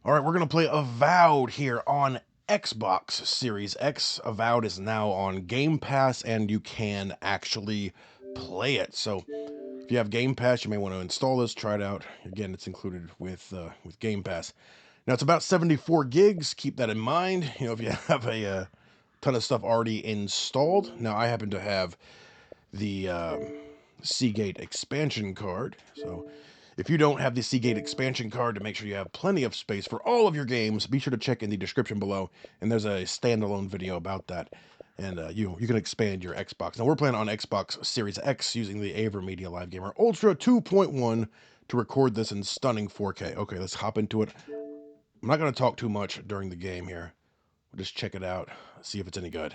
All right, we're going to play Avowed here on Xbox Series X. Avowed is now on Game Pass, and you can actually play it. So if you have Game Pass, you may want to install this, try it out. Again, it's included with Game Pass. Now, it's about 74 gigs. Keep that in mind. You know, if you have a ton of stuff already installed. Now, I happen to have the Seagate expansion card, so if you don't have the Seagate expansion card, to make sure you have plenty of space for all of your games, be sure to check in the description below, and there's a standalone video about that, and you can expand your Xbox. Now, we're playing on Xbox Series X using the AverMedia Live Gamer Ultra 2.1 to record this in stunning 4K. Okay, let's hop into it. I'm not going to talk too much during the game here. We'll just check it out, see if it's any good.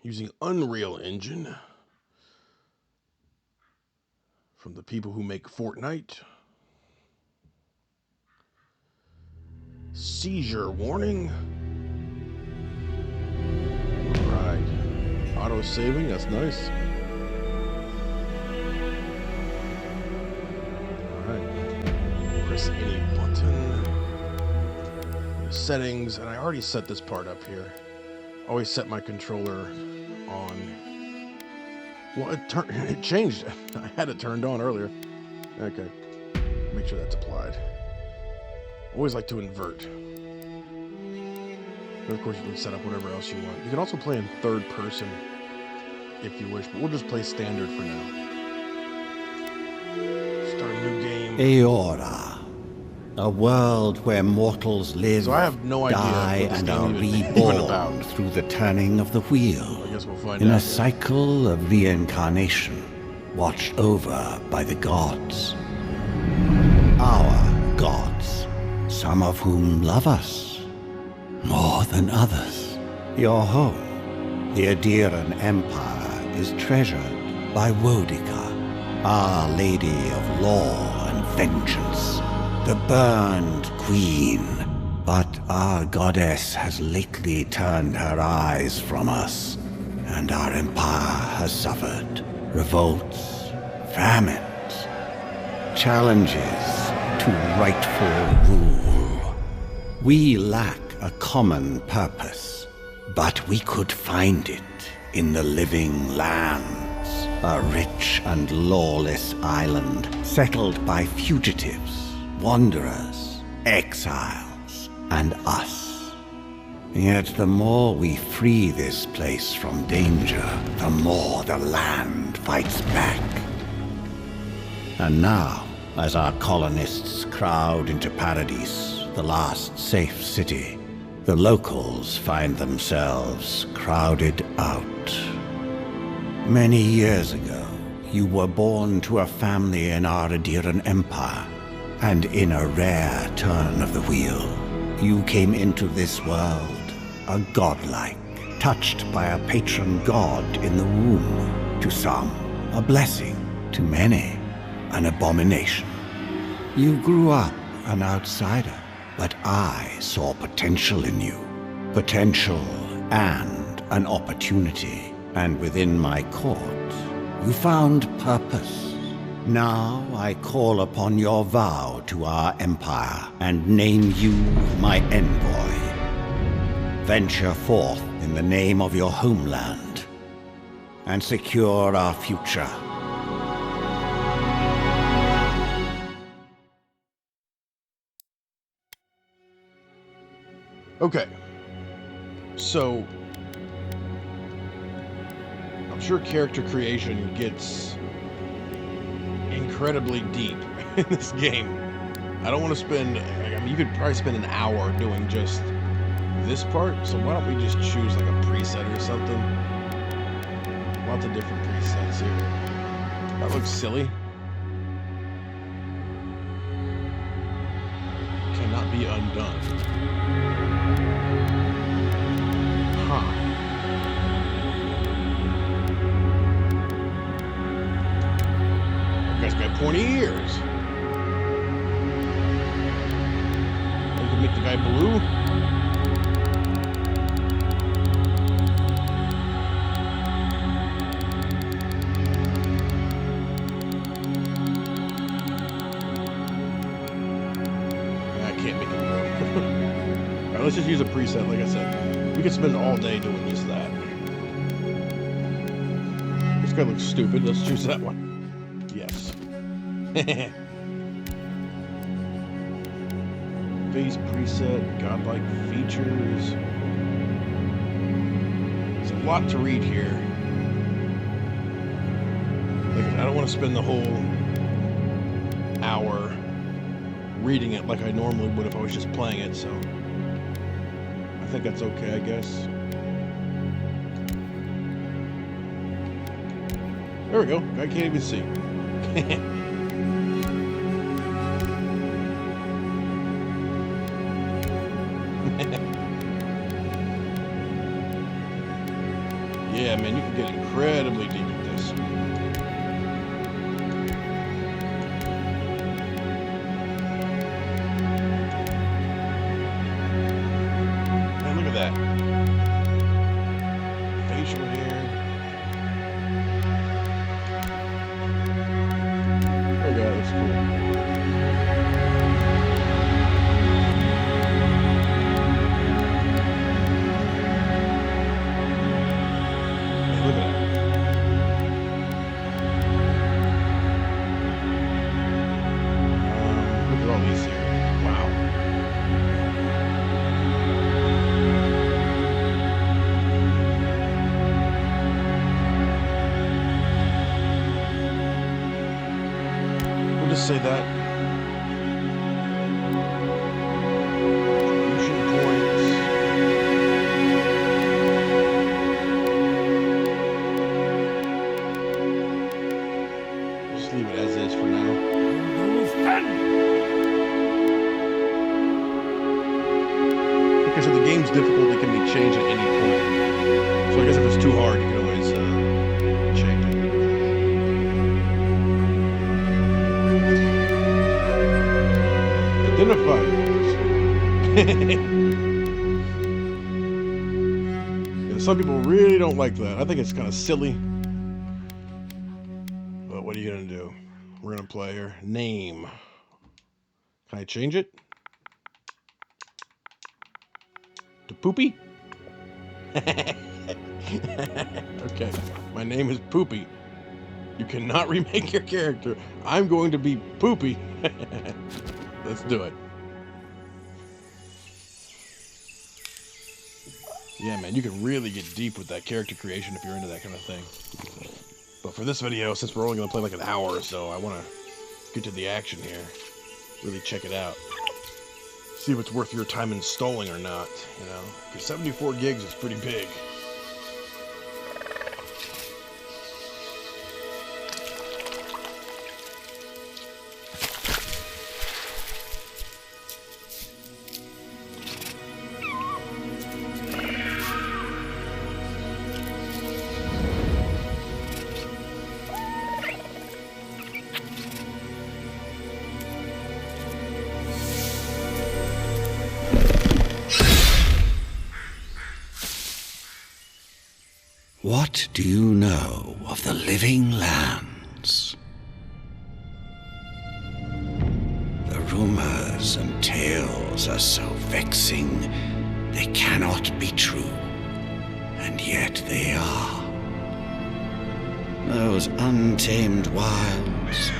Using Unreal Engine from the people who make Fortnite. Seizure warning. Alright. Auto saving, that's nice. Alright. Press any button. Settings, and I already set this part up here. Always set my controller on. Well, it changed. I had it turned on earlier. Okay. Make sure that's applied. Always like to invert. But of course, you can set up whatever else you want. You can also play in third person if you wish, but we'll just play standard for now. Start a new game. Eora. A world where mortals live, So I have no idea die, what this and game are even reborn about. through the turning of the wheel. I guess we'll find In out. a cycle of reincarnation, watched over by the gods. Our gods, some of whom love us more than others. Your home, the Adiran Empire, is treasured by Wodica, Our Lady of Law and Vengeance, the burned queen. But our goddess has lately turned her eyes from us, and our empire has suffered revolts, famines, challenges to rightful rule. We lack a common purpose, but we could find it in the living lands, a rich and lawless island settled by fugitives, wanderers, exiles, and us. Yet the more we free this place from danger, the more the land fights back. And now, as our colonists crowd into Paradise, the last safe city, the locals find themselves crowded out. Many years ago, you were born to a family in our Adiran Empire, and in a rare turn of the wheel, you came into this world, a godlike, touched by a patron god in the womb. To some, a blessing. To many, an abomination. You grew up an outsider, but I saw potential in you. Potential and an opportunity. And within my court, you found purpose. Now I call upon your vow to our empire and name you my envoy. Venture forth in the name of your homeland and secure our future. Okay. So I'm sure character creation gets incredibly deep in this game. I don't want to spend, I mean, you could probably spend an hour doing just this part, so why don't we just choose like a preset or something? Lots of different presets here. That looks silly. Cannot be undone. let's just use a preset, like I said. We could spend all day doing just that. This guy looks stupid. Let's choose that one. Yes. Face preset, godlike features. There's a lot to read here. Like, I don't want to spend the whole hour reading it like I normally would if I was just playing it, so I think that's okay, I guess. There we go. I can't even see. Yeah, man, you can get incredibly deep with this. Man, look at that. Facial hair. There we go, that looks cool. Look at that. Look at all these here. Wow. We'll just say that. Fusion points. Leave it as is for now. Okay, so the game's difficulty can be changed at any point. So I guess if it's too hard, you can always change it. Identify. Yeah, some people really don't like that. I think it's kind of silly. What are you gonna do? We're gonna play here. Name. Can I change it? To Poopy? Okay. My name is Poopy. You cannot remake your character. I'm going to be Poopy. Let's do it. Yeah, man, you can really get deep with that character creation if you're into that kind of thing. But for this video, since we're only going to play like an hour or so, I want to get to the action here. Really check it out. See if it's worth your time installing or not, you know? Because 74 gigs is pretty big. What do you know of the living lands? The rumors and tales are so vexing, they cannot be true, and yet they are. Those untamed wilds,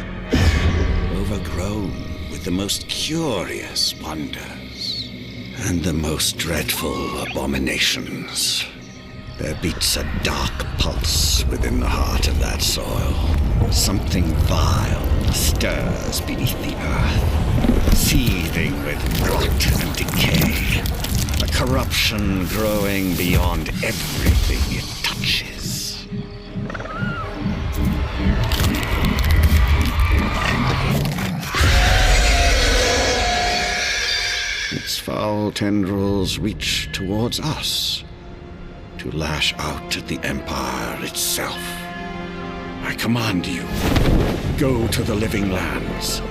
overgrown with the most curious wonders and the most dreadful abominations. There beats a dark pulse within the heart of that soil. Something vile stirs beneath the earth, seething with rot and decay. A corruption growing beyond everything it touches. Its foul tendrils reach towards us, to lash out at the Empire itself. I command you, go to the living lands,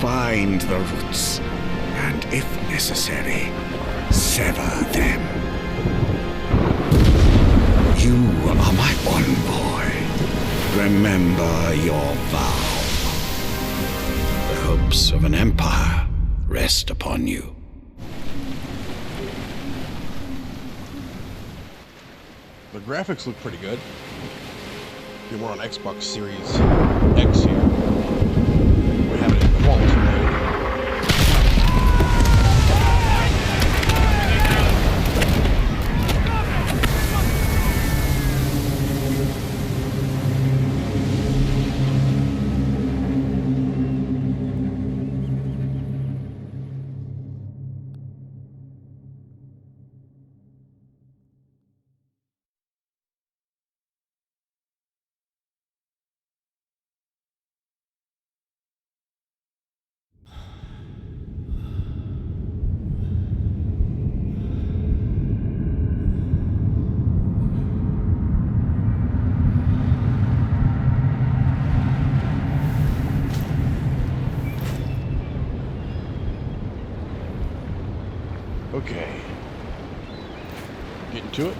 find the roots, and if necessary, sever them. You are my envoy. Remember your vow. The hopes of an empire rest upon you. The graphics look pretty good. If we're on Xbox Series X here. We have it in quality mode. Okay. Getting to it.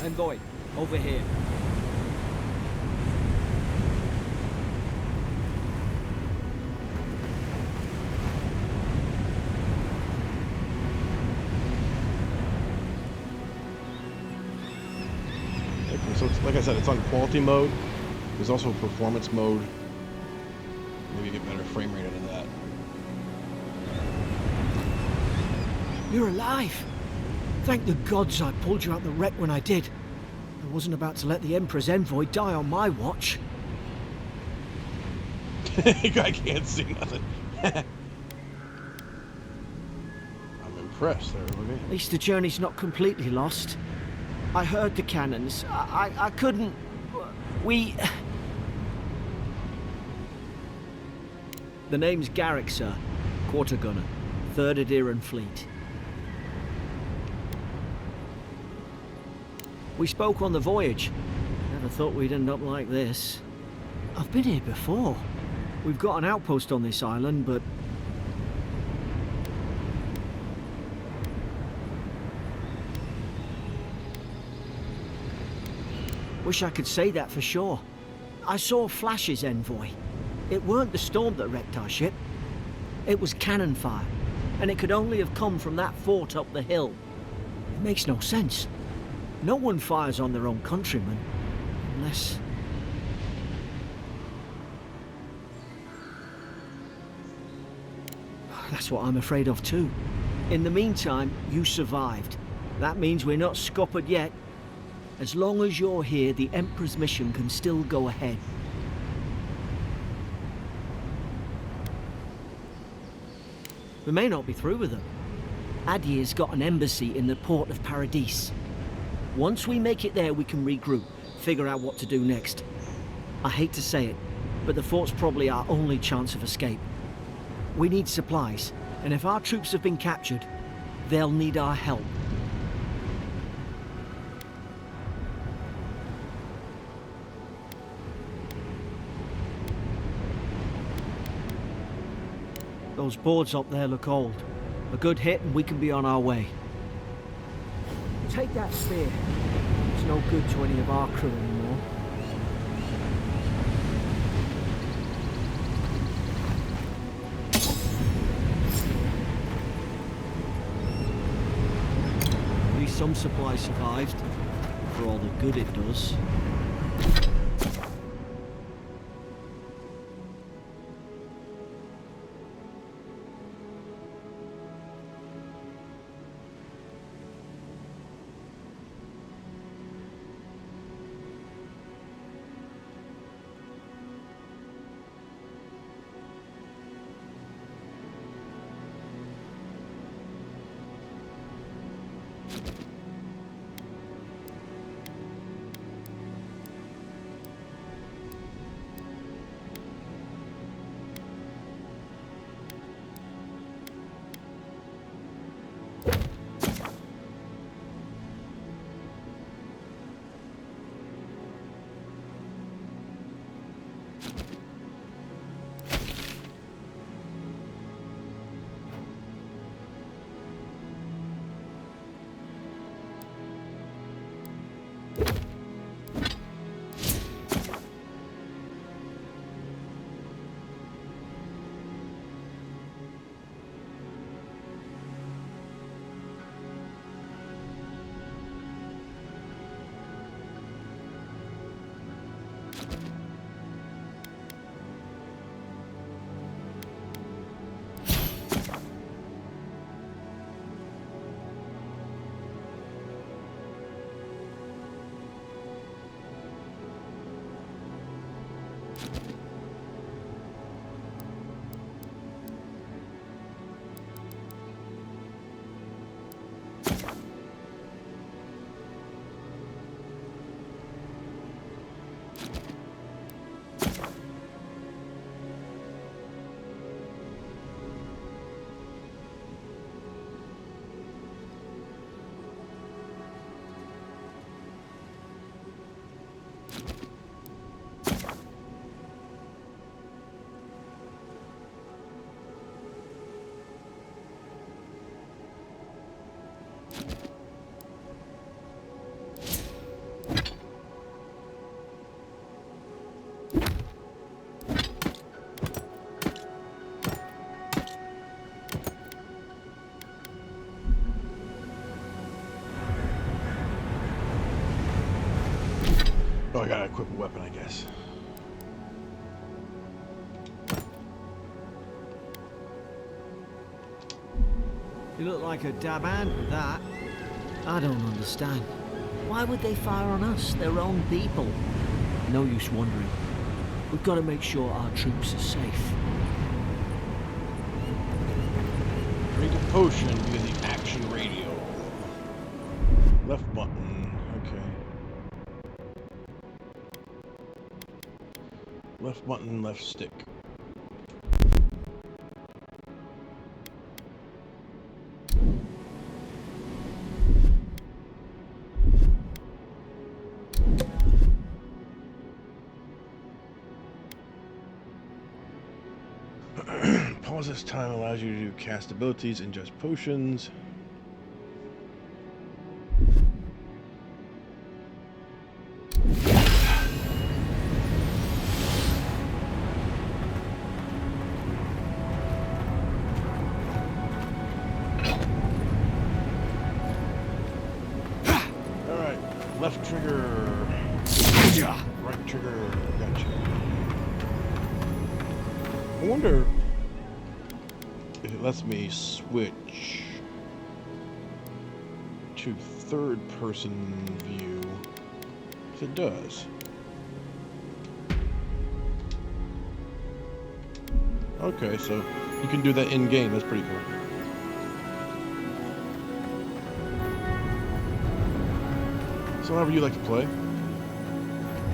Envoy, over here. So it's, like I said, it's on quality mode. There's also a performance mode. Maybe get better frame rate out of that. You're alive! Thank the gods I pulled you out the wreck when I did. I wasn't about to let the Emperor's envoy die on my watch. I can't see nothing. I'm impressed there, okay? At least the journey's not completely lost. I heard the cannons. I couldn't... We... The name's Garrick, sir. Quarter gunner. 3rd Adheran Fleet. We spoke on the voyage. Never thought we'd end up like this. I've been here before. We've got an outpost on this island, but... Wish I could say that for sure. I saw flashes, Envoy. It weren't the storm that wrecked our ship. It was cannon fire, and it could only have come from that fort up the hill. It makes no sense. No one fires on their own countrymen, unless... That's what I'm afraid of too. In the meantime, you survived. That means we're not scuppered yet. As long as you're here, the Emperor's mission can still go ahead. We may not be through with them. Adir's got an embassy in the port of Paradis. Once we make it there, we can regroup, figure out what to do next. I hate to say it, but the fort's probably our only chance of escape. We need supplies, and if our troops have been captured, they'll need our help. Those boards up there look old. A good hit and we can be on our way. Take that spear. It's no good to any of our crew anymore. At least some supplies survived, for all the good it does. Oh, I gotta equip a weapon, I guess. You look like a dab hand with that. I don't understand. Why would they fire on us, their own people? No use wondering. We've got to make sure our troops are safe. Drink a potion via the action radio. Left button. Okay. Left button, left stick. Pause this time allows you to do cast abilities, ingest potions. Alright, left trigger. Right trigger. Gotcha. I wonder if it lets me switch to third-person view. If it does. Okay, so you can do that in-game. That's pretty cool. So however you like to play.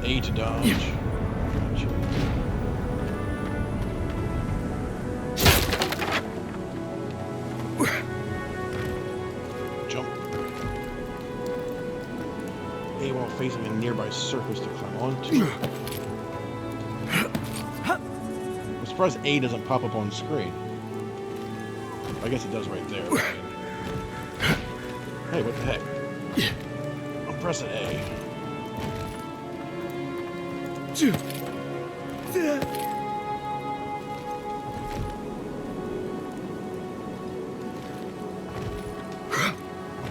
A to dodge. Gotcha. Jump. A while facing a nearby surface to climb onto. I'm surprised A doesn't pop up on screen. I guess it does right there. But I mean... Hey, what the heck? I'm pressing A.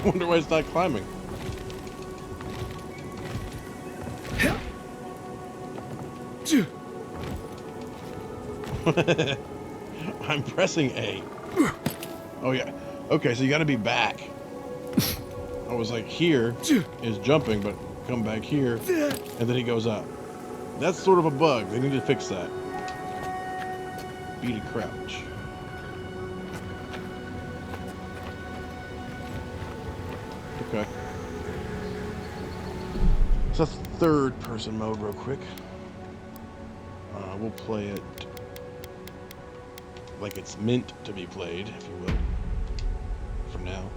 I wonder why it's not climbing. I'm pressing A. Oh yeah. Okay, so you gotta be back. I was like, here is jumping, but come back here, and then he goes up. That's sort of a bug. They need to fix that. B to crouch. Okay. So that's third person mode real quick. We'll play it like it's meant to be played, if you will, for now.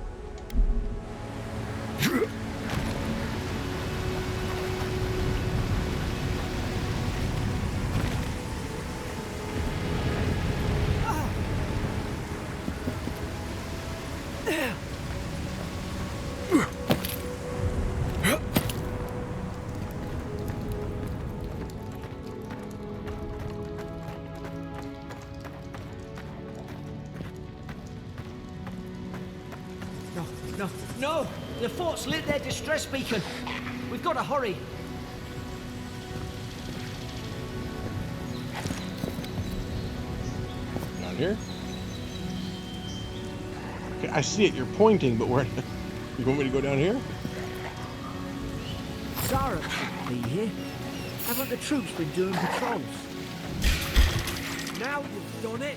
No! The fort's lit their distress beacon. We've got to hurry. Down here? Okay, I see it. You're pointing, but where? You want me to go down here? Zara should be here. Haven't the troops been doing patrols? Now you've done it.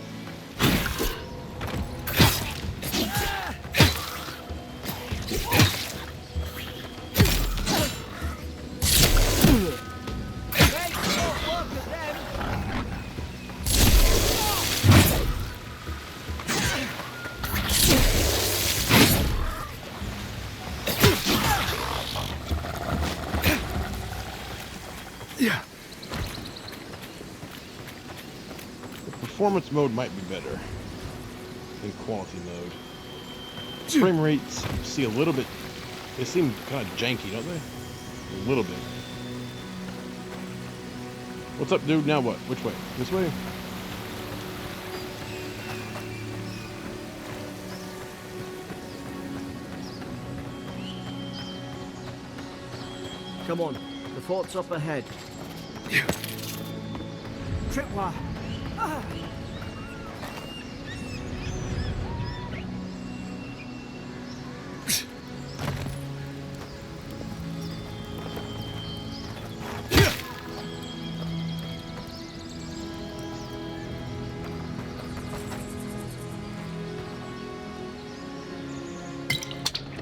Performance mode might be better than quality mode. Frame rates see a little bit, they seem kind of janky, don't they? A little bit. What's up, dude? Now what? Which way? This way? Come on, the fort's up ahead. Tripwire.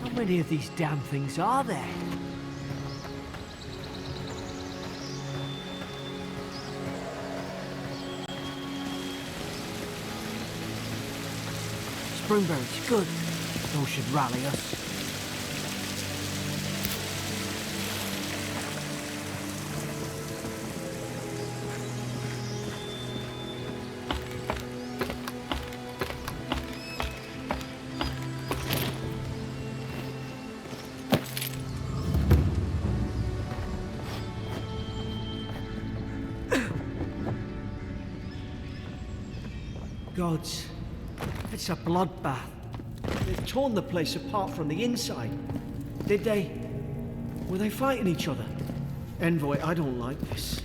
How many of these damn things are there? Springberries, good. Those should rally us. Gods. It's a bloodbath. They've torn the place apart from the inside. Did they? Were they fighting each other? Envoy, I don't like this.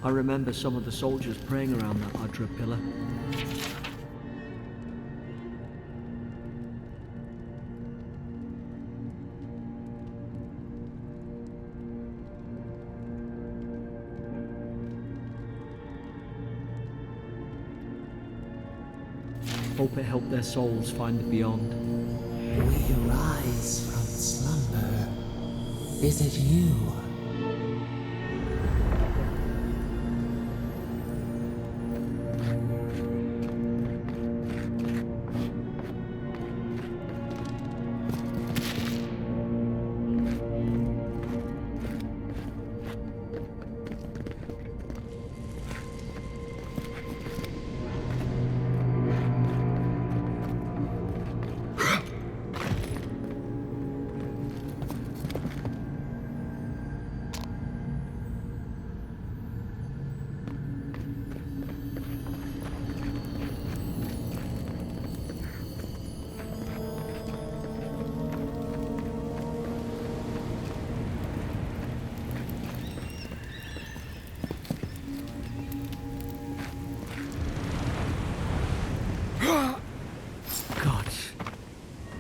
I remember some of the soldiers praying around that Adra pillar. Hope it helped their souls find the beyond. We rise from slumber. Is it you?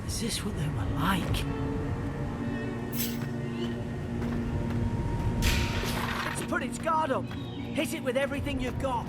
Is this what they were like? Let's put its guard up. Hit it with everything you've got.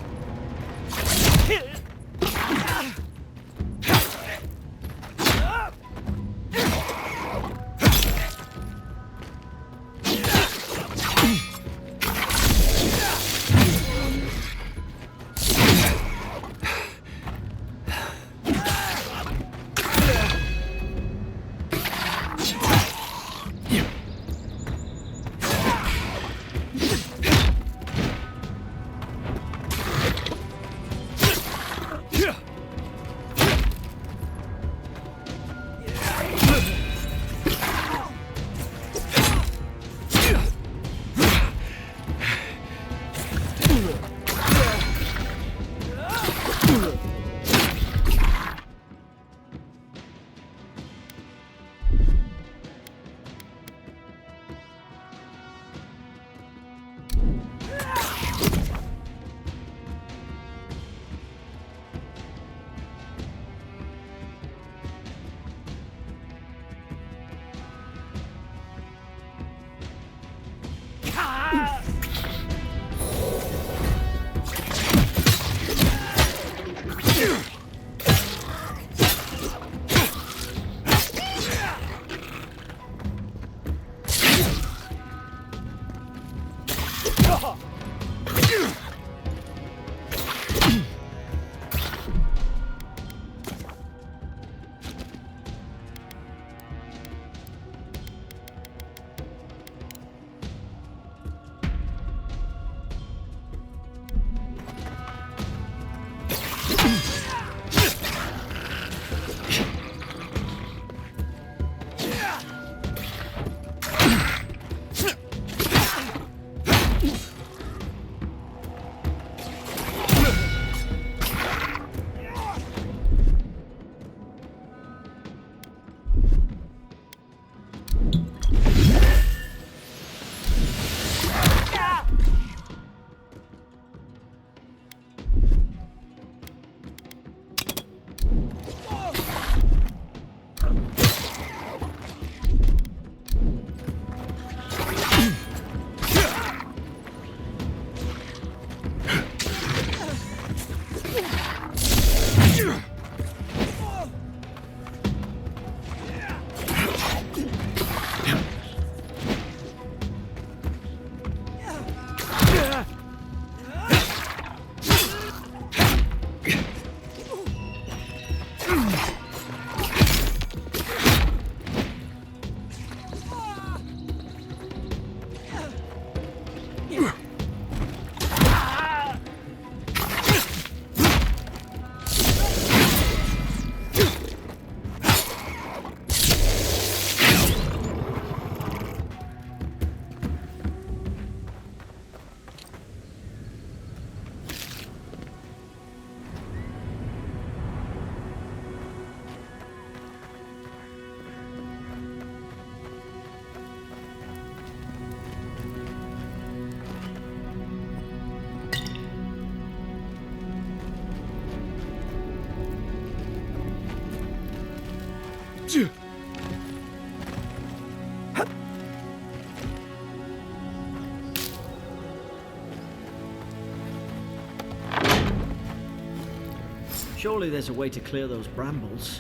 Surely there's a way to clear those brambles.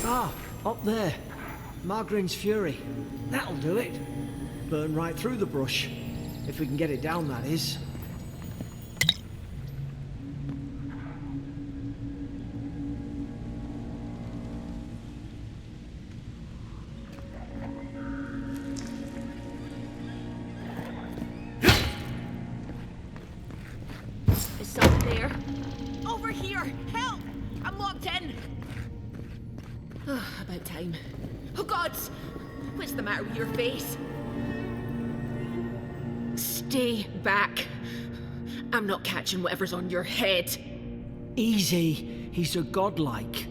Ah, up there. Margarine's Fury. That'll do it. Burn right through the brush. If we can get it down, that is. Is someone there? Over here! Help! I'm locked in! About time. Oh God! What's the matter with your face? Stay back. I'm not catching whatever's on your head. Easy. He's a godlike.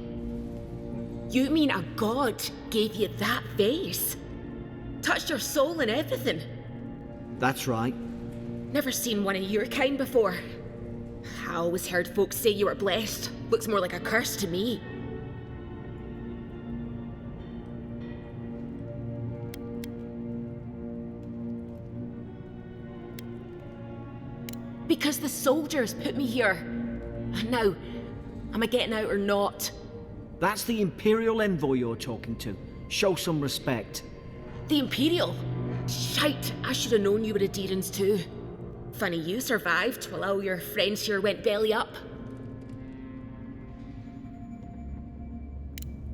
You mean a god gave you that face? Touched your soul and everything? That's right. Never seen one of your kind before. I always heard folks say you were blessed. Looks more like a curse to me. Because the soldiers put me here. Now, am I getting out or not? That's the Imperial envoy you're talking to. Show some respect. The Imperial? Shite, I should have known you were Adherents too. Funny you survived while all your friends here went belly up.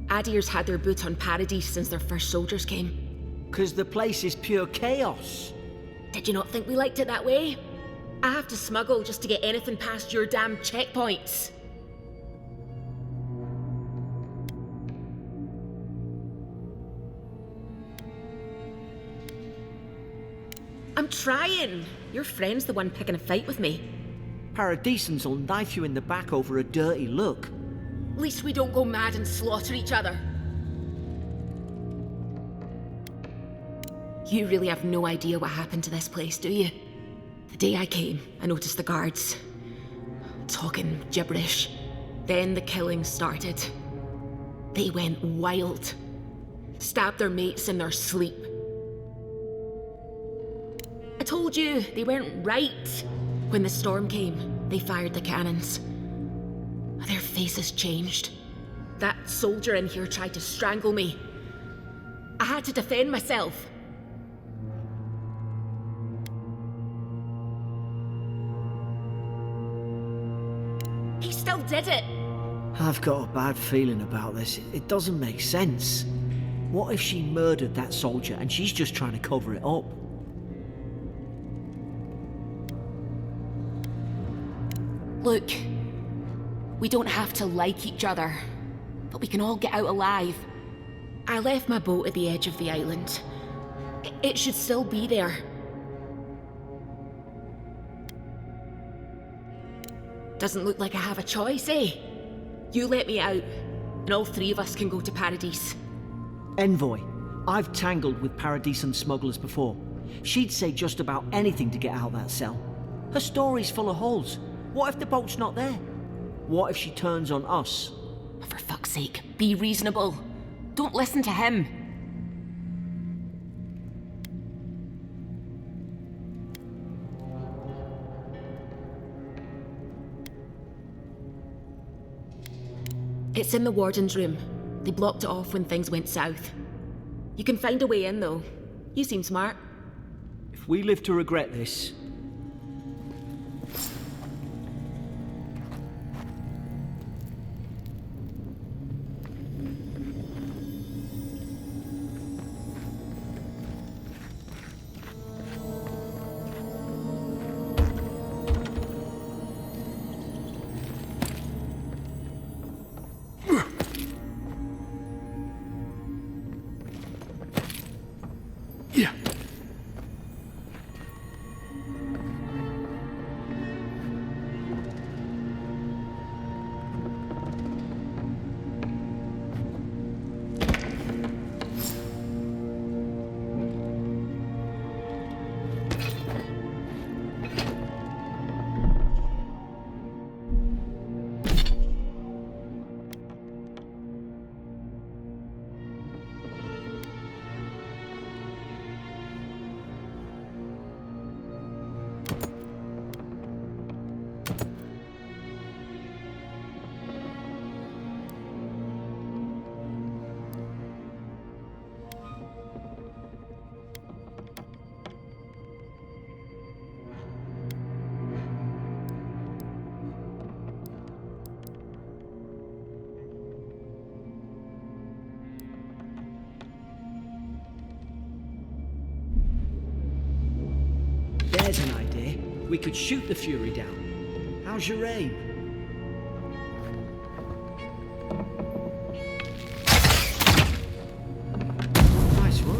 Adir's had their boot on Paradise since their first soldiers came. 'Cause the place is pure chaos. Did you not think we liked it that way? I have to smuggle just to get anything past your damn checkpoints. I'm trying. Your friend's the one picking a fight with me. Paradisans will knife you in the back over a dirty look. At least we don't go mad and slaughter each other. You really have no idea what happened to this place, do you? The day I came, I noticed the guards talking gibberish. Then the killing started. They went wild. Stabbed their mates in their sleep. I told you, they weren't right. When the storm came, they fired the cannons. Their faces changed. That soldier in here tried to strangle me. I had to defend myself. He still did it. I've got a bad feeling about this. It doesn't make sense. What if she murdered that soldier and she's just trying to cover it up? Look, we don't have to like each other, but we can all get out alive. I left my boat at the edge of the island. It should still be there. Doesn't look like I have a choice, eh? You let me out, and all three of us can go to Paradise. Envoy, I've tangled with Paradisan smugglers before. She'd say just about anything to get out that cell. Her story's full of holes. What if the boat's not there? What if she turns on us? For fuck's sake, be reasonable. Don't listen to him. It's in the warden's room. They blocked it off when things went south. You can find a way in, though. You seem smart. If we live to regret this... There's an idea. We could shoot the Fury down. How's your aim? Nice work.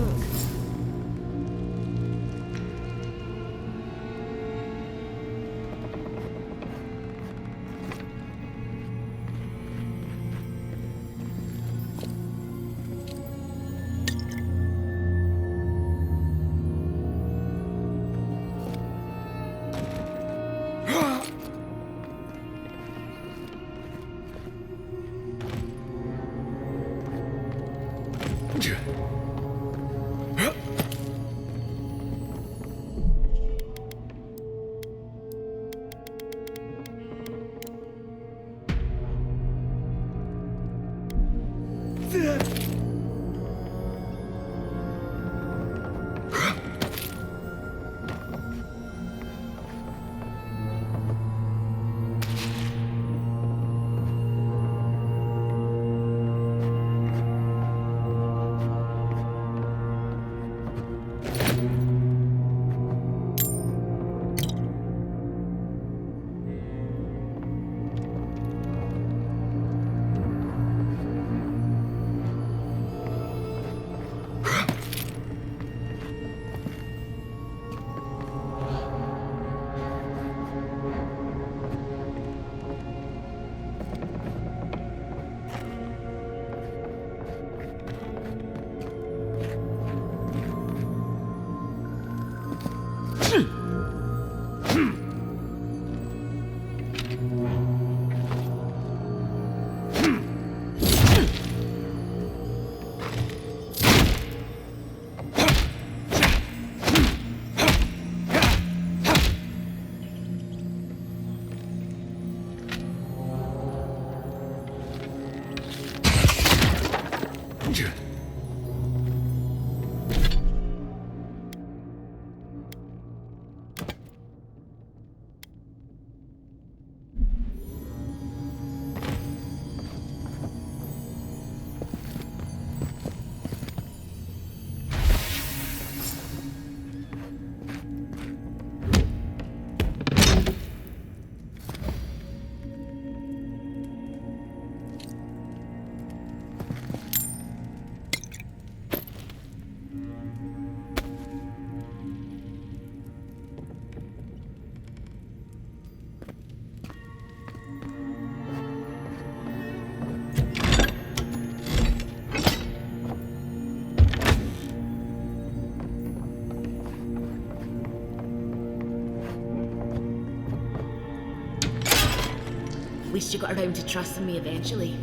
At least you got around to trusting me eventually.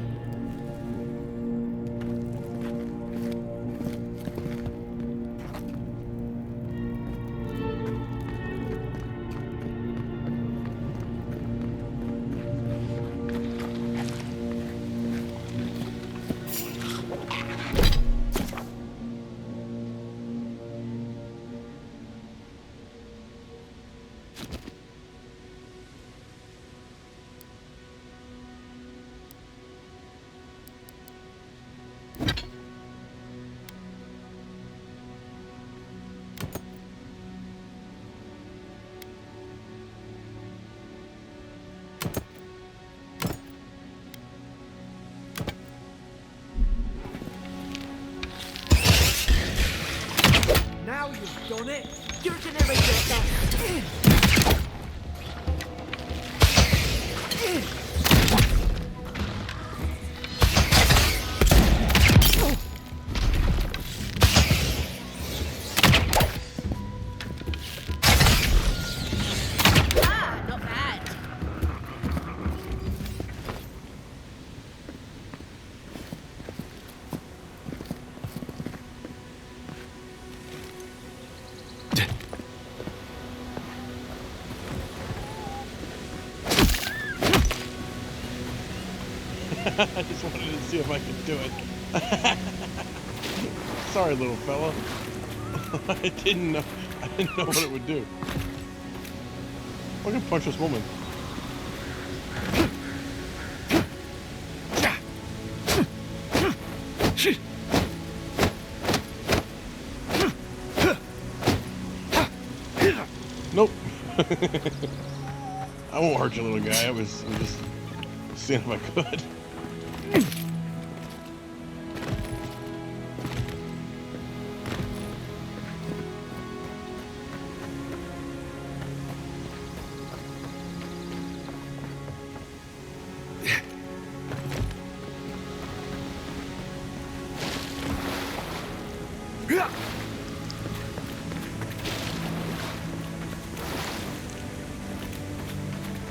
Now you've done it. You're gonna regret that. Ah, not bad. I just wanted to see if I could do it. Sorry, little fella. I didn't know what it would do. I can punch this woman. Nope. I won't hurt you, little guy. I'm just seeing if I could.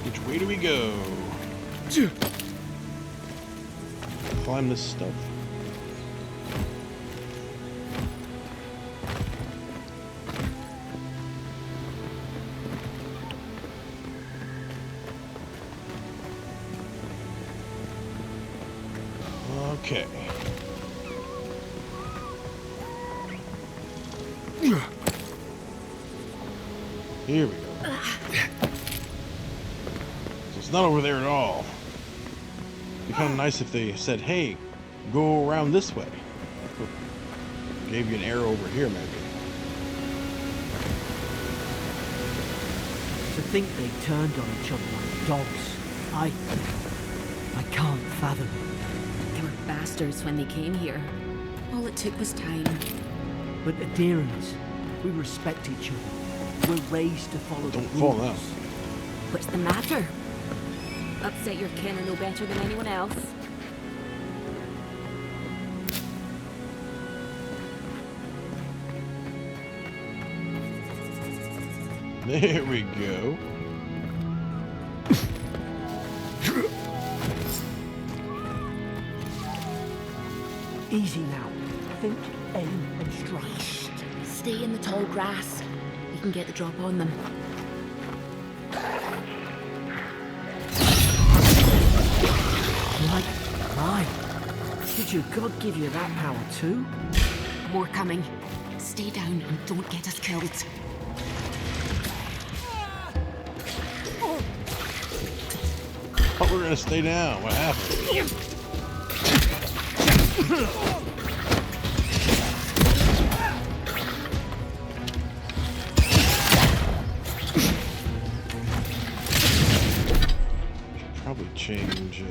Which way do we go? Climb this stuff. Okay. Here we go. So it's not over there at all. It'd be kind of nice if they said, hey, go around this way. Gave you an arrow over here, maybe. To think they turned on each other like dogs. I can't fathom it. They were bastards when they came here. All it took was time. But Adirans, we respect each other. We're raised to follow Don't the fall rules. now. What's the matter? Upset your kin are no better than anyone else. There we go. Easy now. Think, aim, and strike. Stay in the tall grass. You can get the drop on them. Like mine. Did your God give you that power too? More coming. Stay down and don't get us killed. Thought we were gonna stay down. What happened? Should probably change.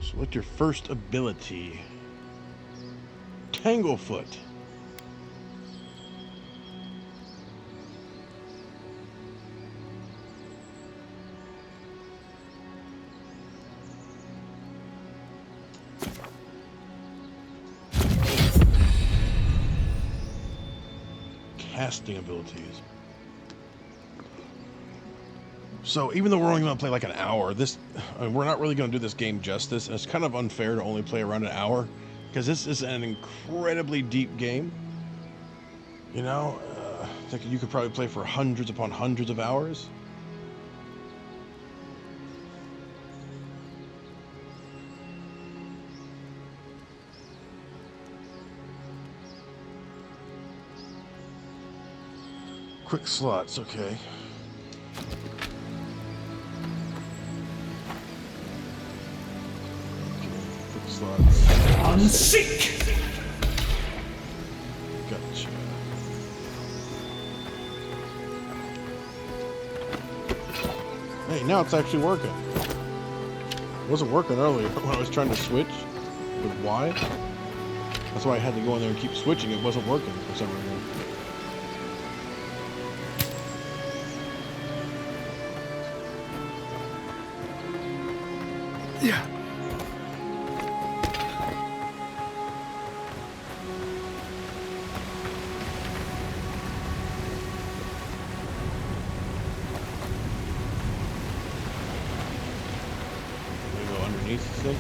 Select your first ability. Tanglefoot. Casting abilities. So even though we're only going to play like an hour, we're not really going to do this game justice. And it's kind of unfair to only play around an hour because this is an incredibly deep game. You know, I think you could probably play for hundreds upon hundreds of hours. Quick slots, okay. Unseek! Hey, now it's actually working. It wasn't working earlier when I was trying to switch with Y. That's why I had to go in there and keep switching. It wasn't working for some reason. Yeah. We go underneath this thing.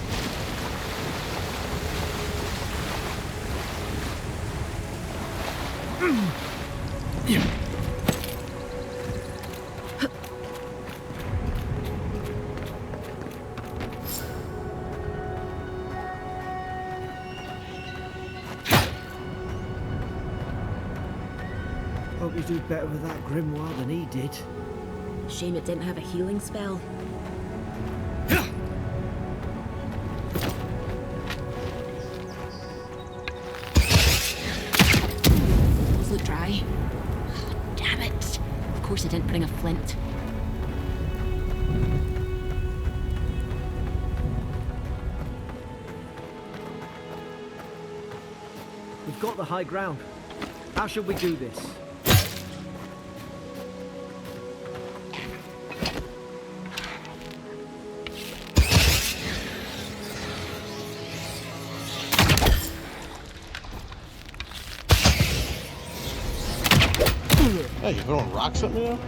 Yeah. Hope you do better with that grimoire than he did. Shame it didn't have a healing spell. Those look dry. Damn it. Of course I didn't bring a flint. We've got the high ground. How should we do this? Hey, you throwing rocks at me now?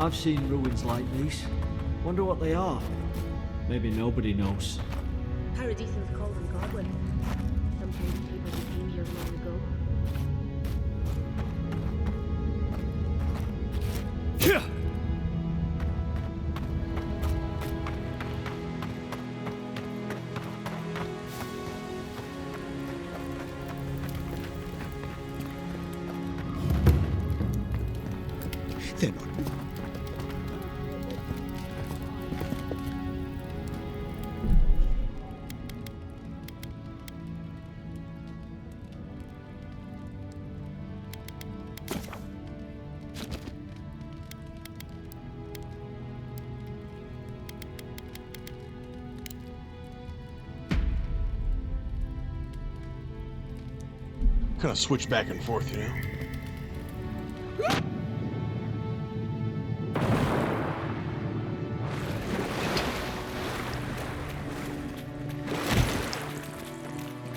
I've seen ruins like these. Wonder what they are. Maybe nobody knows. Paradisans call them goblins. Sometimes people who came here long ago. They're not. kind of switch back and forth, you know?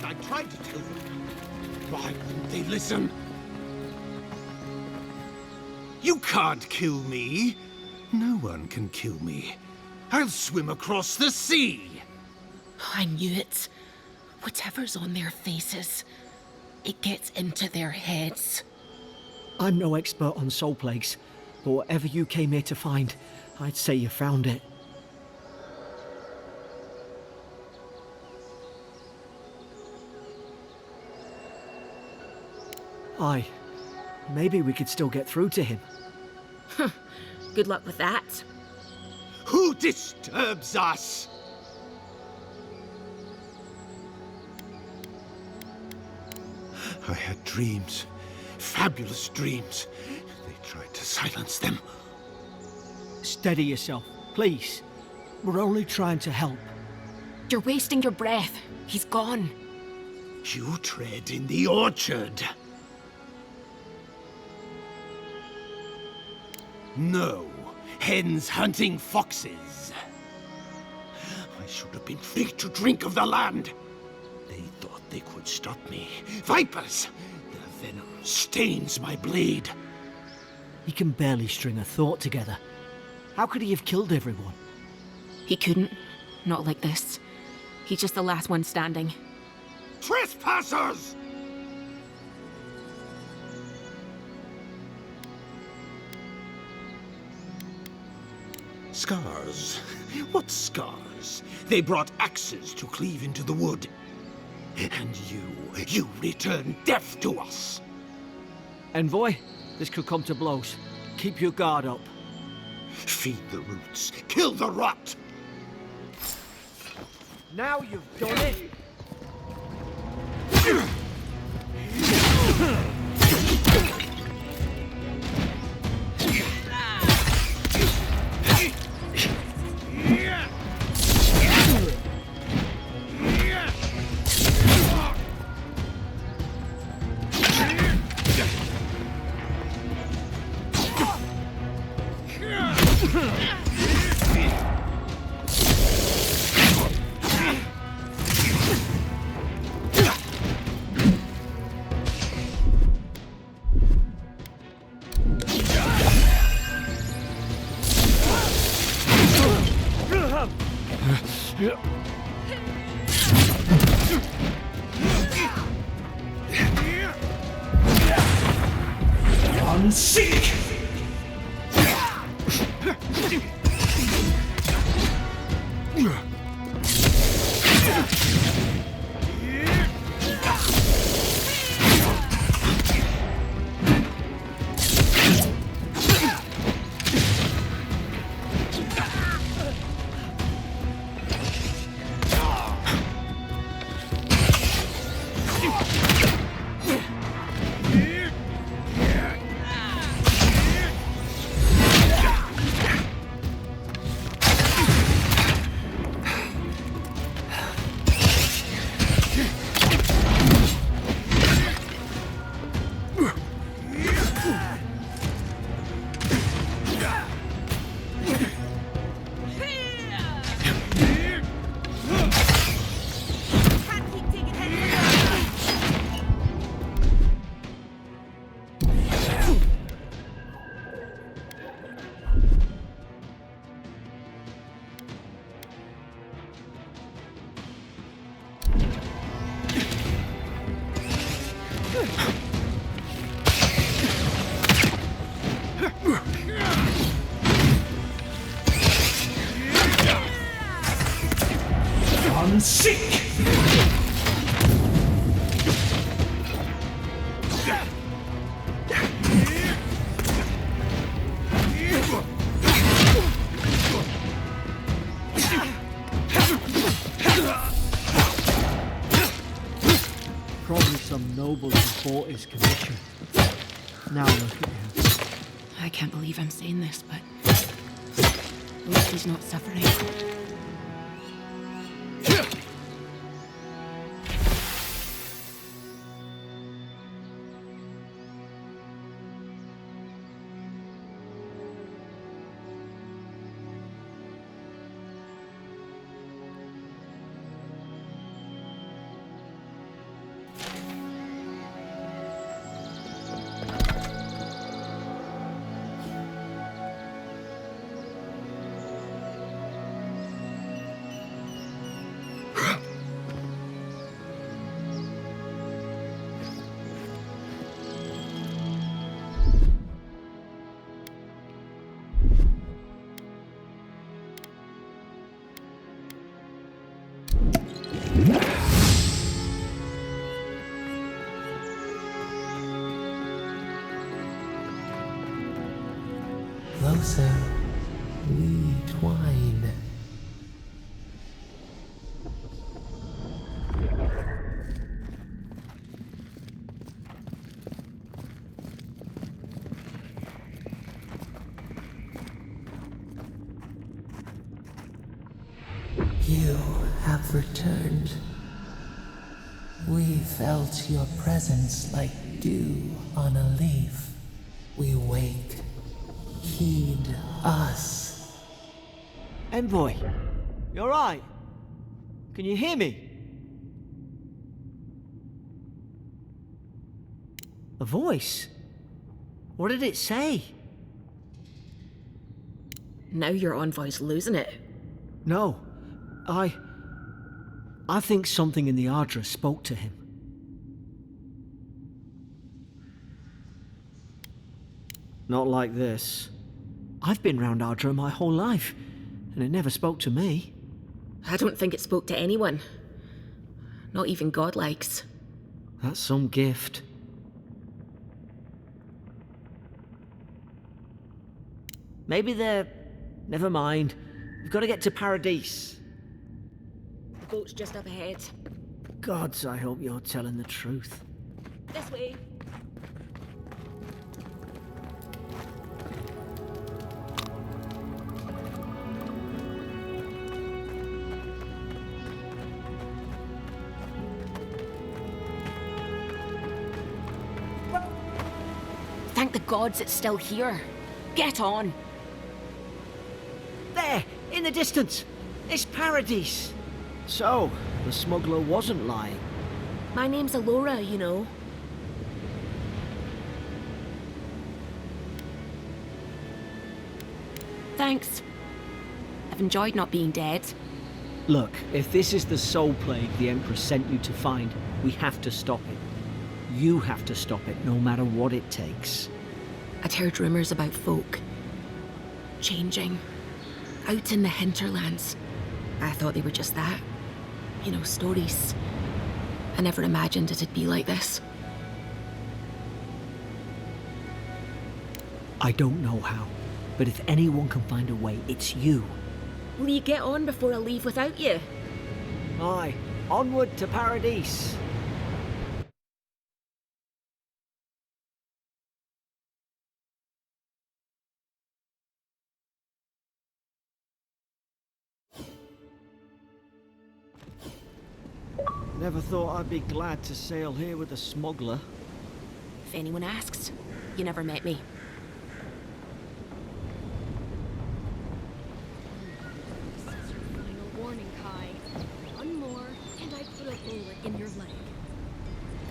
I tried to tell them. Why wouldn't they listen? You can't kill me. No one can kill me. I'll swim across the sea. I knew it. Whatever's on their faces, it gets into their heads. I'm no expert on soul plagues, but whatever you came here to find, I'd say you found it. Aye. Maybe we could still get through to him. Good luck with that. Who disturbs us? I had dreams. Fabulous dreams. They tried to silence them. Steady yourself, please. We're only trying to help. You're wasting your breath. He's gone. You tread in the orchard. No, hens hunting foxes. I should have been free to drink of the land. They thought they could stop me. Vipers! Their venom stains my blade. He can barely string a thought together. How could he have killed everyone? He couldn't. Not like this. He's just the last one standing. Trespassers! Scars? What scars? They brought axes to cleave into the wood. And you return death to us. Envoy, this could come to blows. Keep your guard up. Feed the roots, kill the rot! Now you've done it! Seek! Seek! Probably some noble who bought his commission. Now look at him. I can't believe I'm saying this, but at least he's not suffering. so we twine. You have returned. We felt your presence like dew on a leaf. We wake. Heed us. Envoy, you alright? Can you hear me? A voice? What did it say? Now your envoy's losing it. No, I think something in the Ardra spoke to him. Not like this. I've been round Ardra my whole life, and it never spoke to me. I don't think it spoke to anyone. Not even godlikes. That's some gift. Maybe they're... Never mind. We've got to get to Paradise. The boat's just up ahead. Gods, I hope you're telling the truth. This way. Thank the gods it's still here. Get on. There, in the distance. It's Paradise. So, the smuggler wasn't lying. My name's Eora, you know. Thanks. I've enjoyed not being dead. Look, if this is the soul plague the Empress sent you to find, we have to stop it. You have to stop it, no matter what it takes. I'd heard rumors about folk changing out in the hinterlands. I thought they were just that. You know, stories. I never imagined it'd be like this. I don't know how, but if anyone can find a way, it's you. Will you get on before I leave without you? Aye, onward to Paradise. Never thought I'd be glad to sail here with a smuggler. If anyone asks, you never met me. This is your final warning, Kai. One more, and I put a bullet in your leg.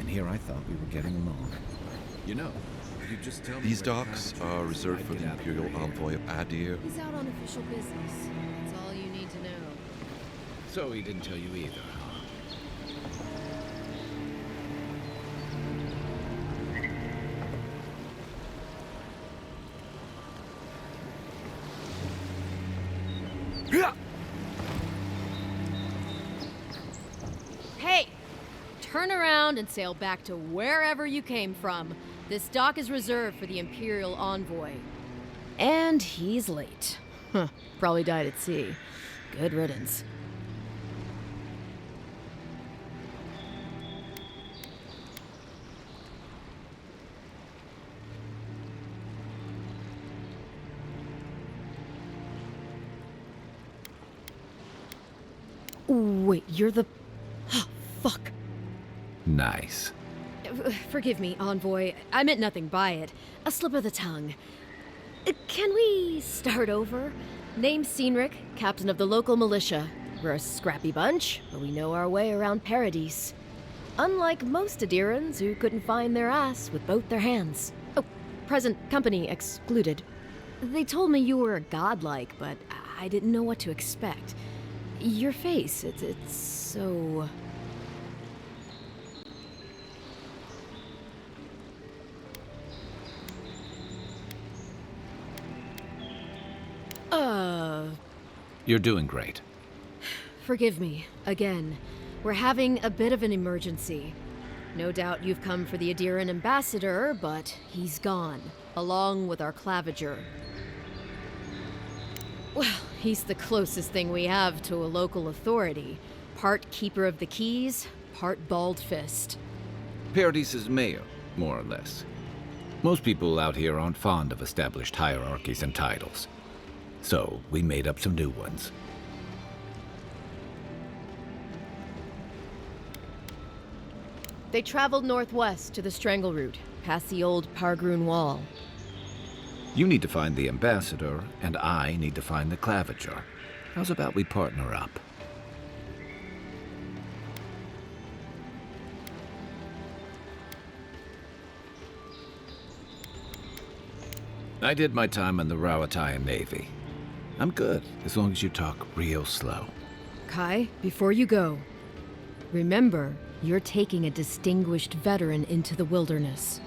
And here I thought we were getting along. You know, you just tell me These where docks Paradise are is, reserved I'd for get the out there Imperial right envoy of Adir. He's out on official business. That's all you need to know. So he didn't tell you either, huh? Hey! Turn around and sail back to wherever you came from. This dock is reserved for the Imperial envoy. And he's late. Huh, probably died at sea. Good riddance. Wait, you're the... Fuck. Nice. Forgive me, envoy. I meant nothing by it. A slip of the tongue. Can we start over? Name's Cynric, captain of the local militia. We're a scrappy bunch, but we know our way around Paradise. Unlike most Adirans who couldn't find their ass with both their hands. Oh, present company excluded. They told me you were godlike, but I didn't know what to expect. Your face, it's so... You're doing great. Forgive me, again. We're having a bit of an emergency. No doubt you've come for the Adiran ambassador, but he's gone, along with our claviger. Well, he's the closest thing we have to a local authority. Part keeper of the keys, part bald fist. Paradise's mayor, more or less. Most people out here aren't fond of established hierarchies and titles. So, we made up some new ones. They traveled northwest to the Strangle Route, past the old Pargroon Wall. You need to find the ambassador, and I need to find the claviger. How's about we partner up? I did my time in the Rawatayan Navy. I'm good, as long as you talk real slow. Kai, before you go, remember, you're taking a distinguished veteran into the wilderness.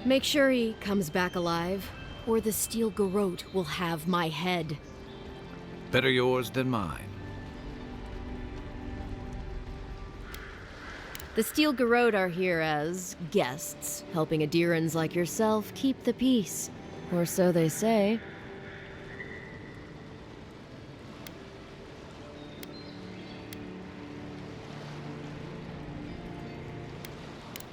Make sure he comes back alive, or the Steel Garrote will have my head. Better yours than mine. The Steel Garrote are here as guests, helping Adirans like yourself keep the peace. Or so they say.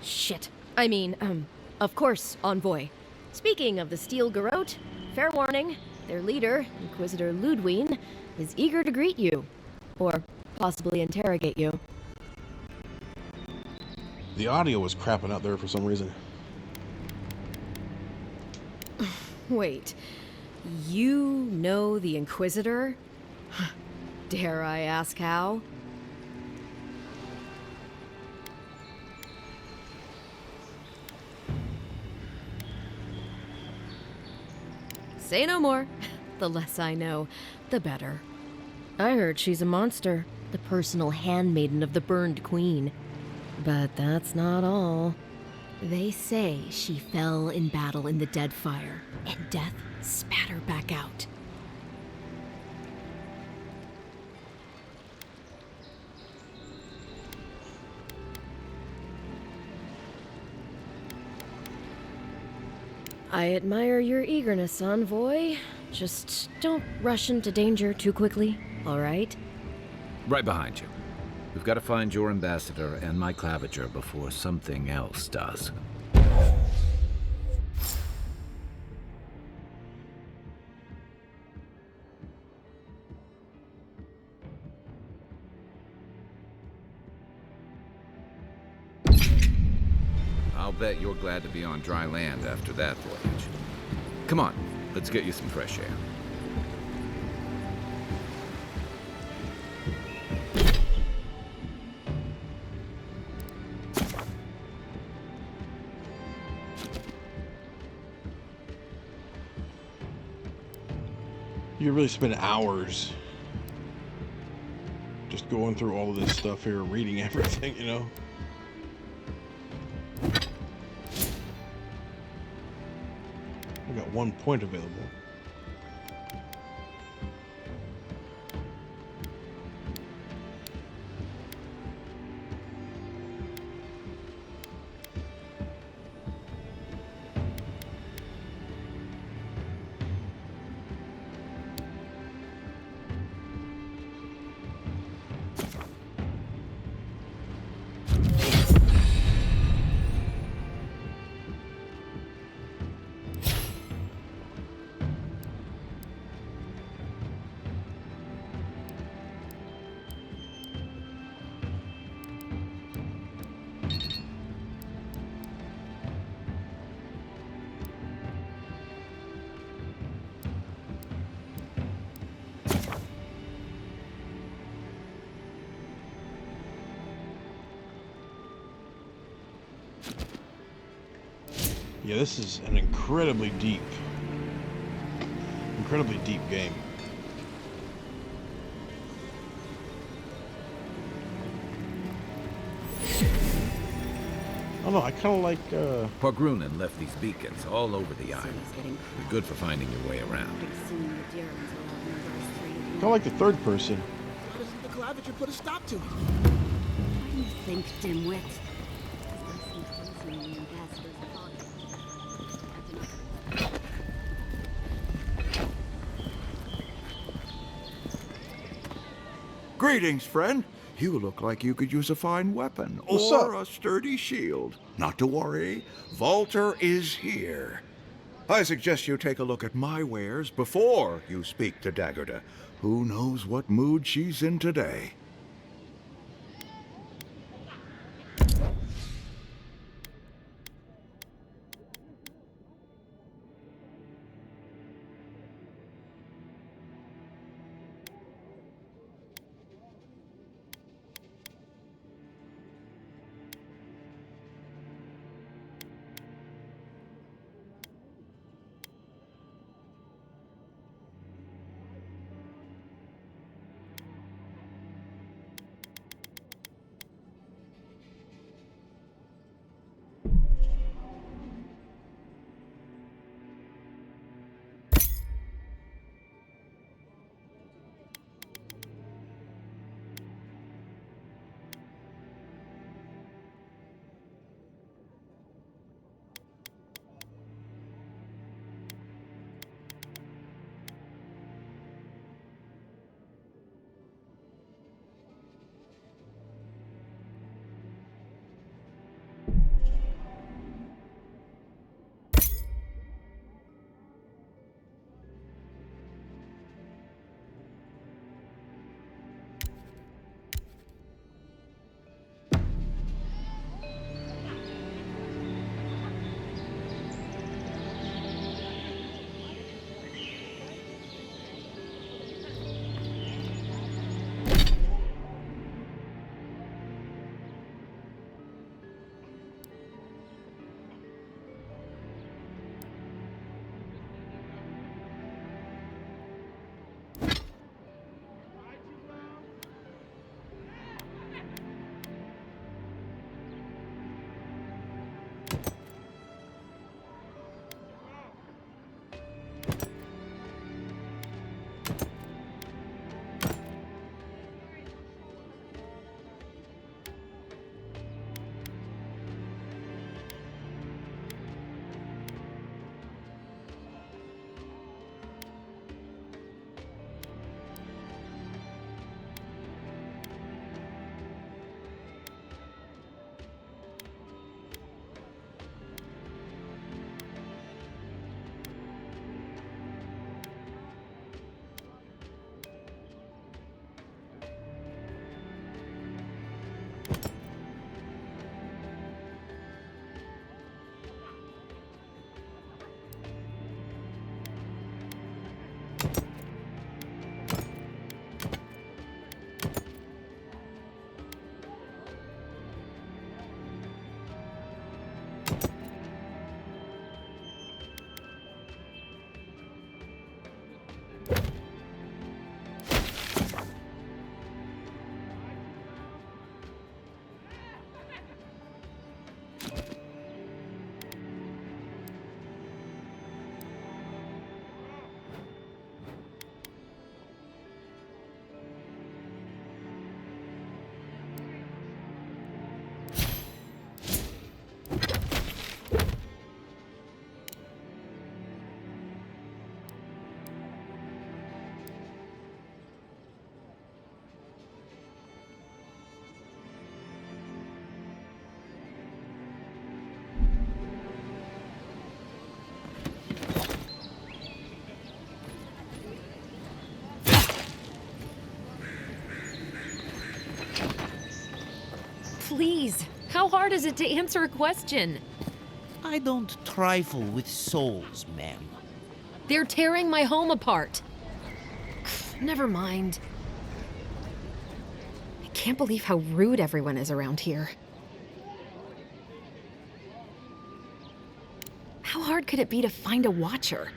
Shit. I mean, of course, Envoy. Speaking of the Steel Garrote, fair warning, their leader, Inquisitor Ludwine, is eager to greet you. Or possibly interrogate you. The audio was crapping out there for some reason. Wait, you know the Inquisitor? Dare I ask how? Say no more. The less I know, the better. I heard she's a monster, the personal handmaiden of the Burned Queen. But that's not all. They say she fell in battle in the Deadfire, and death spat her back out. I admire your eagerness, Envoy. Just don't rush into danger too quickly, all right? Right behind you. We've got to find your ambassador and my claviger before something else does. I'll bet you're glad to be on dry land after that voyage. Come on, let's get you some fresh air. You really spend hours just going through all of this stuff here, reading everything, you know? I got 1 point available. Yeah, this is an incredibly deep game. I don't know, I kind of like, Pargrunen left these beacons all over the island. They're good for finding your way around. kind of like the third person. Why doesn't the claviger put a stop to it? Why do you think, dimwit? Greetings, friend. You look like you could use a fine weapon What's or up? a sturdy shield. Not to worry, Volter is here. I suggest you take a look at my wares before you speak to Daggerda. Who knows what mood she's in today? Please, how hard is it to answer a question? I don't trifle with souls, ma'am. They're tearing my home apart. Never mind. I can't believe how rude everyone is around here. How hard could it be to find a watcher?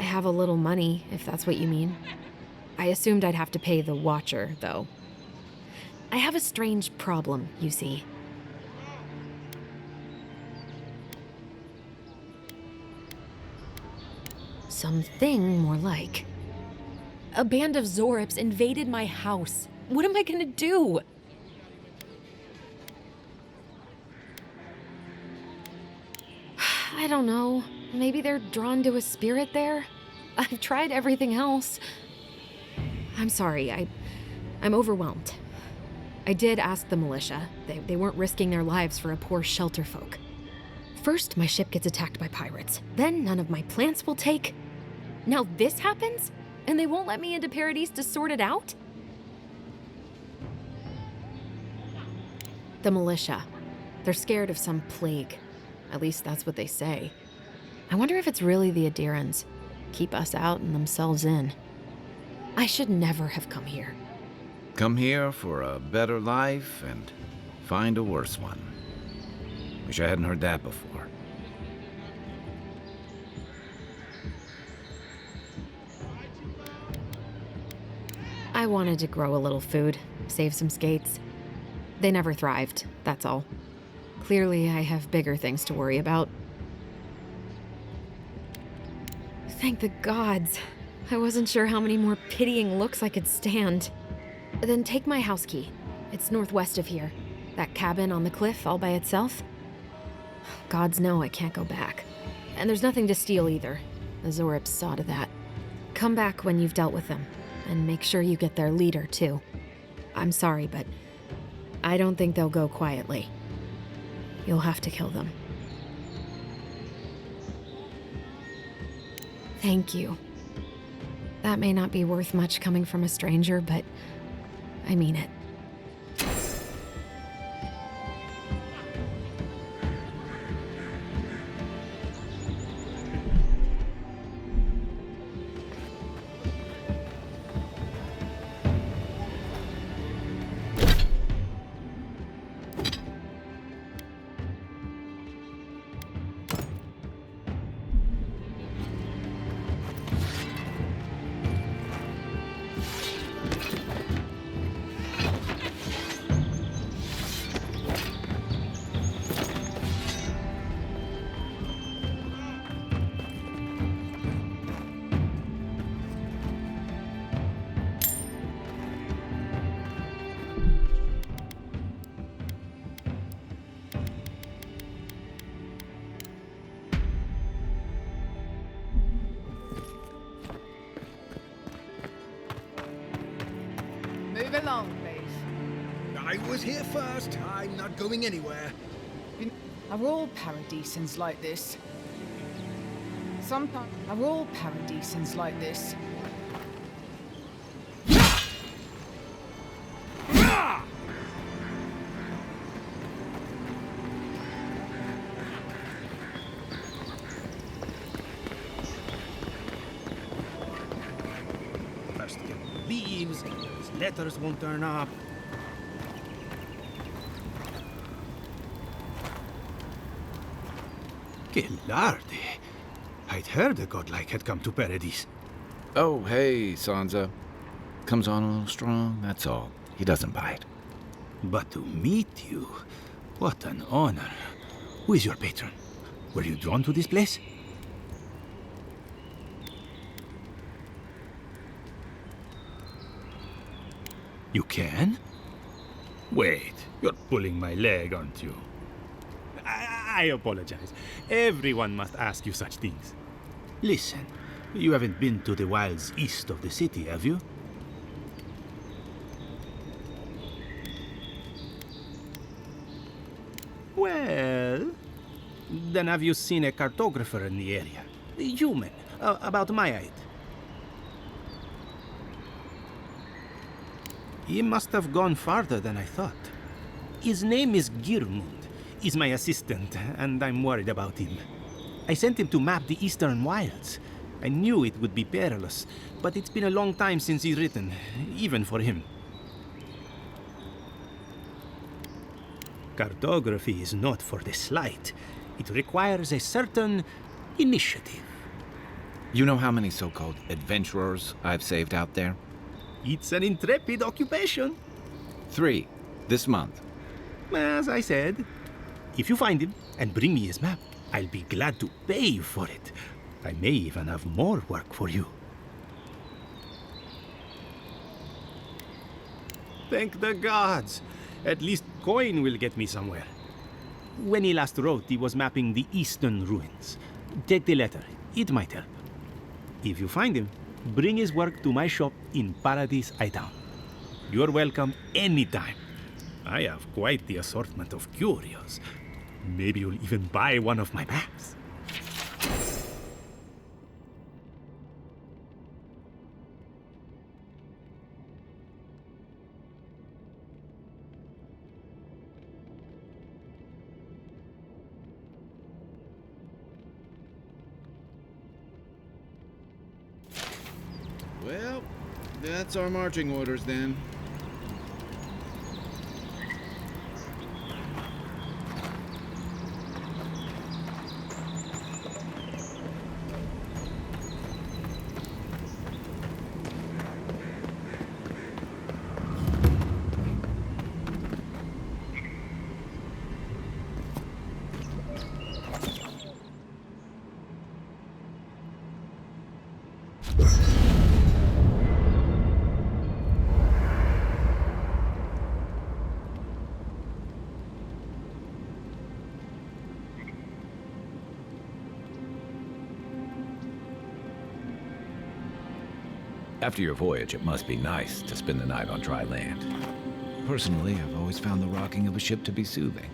I have a little money, if that's what you mean. I assumed I'd have to pay the watcher, though. I have a strange problem, you see. Something more like. A band of Zorips invaded my house. What am I gonna do? I don't know. Maybe they're drawn to a spirit there? I've tried everything else. I'm sorry, I'm overwhelmed. I did ask the militia. They weren't risking their lives for a poor shelter folk. First, my ship gets attacked by pirates. Then none of my plants will take. Now this happens? And they won't let me into Paradise to sort it out? The militia. They're scared of some plague. At least that's what they say. I wonder if it's really the Adirans. Keep us out and themselves in. I should never have come here. Come here for a better life and find a worse one. Wish I hadn't heard that before. I wanted to grow a little food, save some skates. They never thrived, that's all. Clearly, I have bigger things to worry about. Thank the gods. I wasn't sure how many more pitying looks I could stand. Then take my house key. It's northwest of here. That cabin on the cliff all by itself. Gods know I can't go back. And there's nothing to steal either. The Zorips saw to that. Come back when you've dealt with them. And make sure you get their leader, too. I'm sorry, but I don't think they'll go quietly. You'll have to kill them. Thank you. That may not be worth much coming from a stranger, but I mean it. Move along, please. I was here first. I'm not going anywhere. Are all paradisans like this? Sometimes are all paradisans like this? First get leaves, these letters won't turn up. Que larde! I'd heard a godlike had come to Paradise. Oh, hey, Sansa. Comes on a little strong, that's all. He doesn't bite. But to meet you, what an honor. Who is your patron? Were you drawn to this place? You can? Wait, you're pulling my leg, aren't you? I apologize. Everyone must ask you such things. Listen, you haven't been to the wilds east of the city, have you? Well, then have you seen a cartographer in the area? A human, about my height. He must have gone farther than I thought. His name is Girmund. He's my assistant, and I'm worried about him. I sent him to map the eastern wilds. I knew it would be perilous, but it's been a long time since he's written, even for him. Cartography is not for the slight. It requires a certain initiative. You know how many so-called adventurers I've saved out there? It's an intrepid occupation. 3, this month. As I said, if you find him and bring me his map, I'll be glad to pay you for it. I may even have more work for you. Thank the gods. At least coin will get me somewhere. When he last wrote, he was mapping the eastern ruins. Take the letter. It might help. If you find him, bring his work to my shop in Paradise Town. You're welcome anytime. I have quite the assortment of curios. Maybe you'll even buy one of my maps. Well, that's our marching orders then. After your voyage, it must be nice to spend the night on dry land. Personally, I've always found the rocking of a ship to be soothing.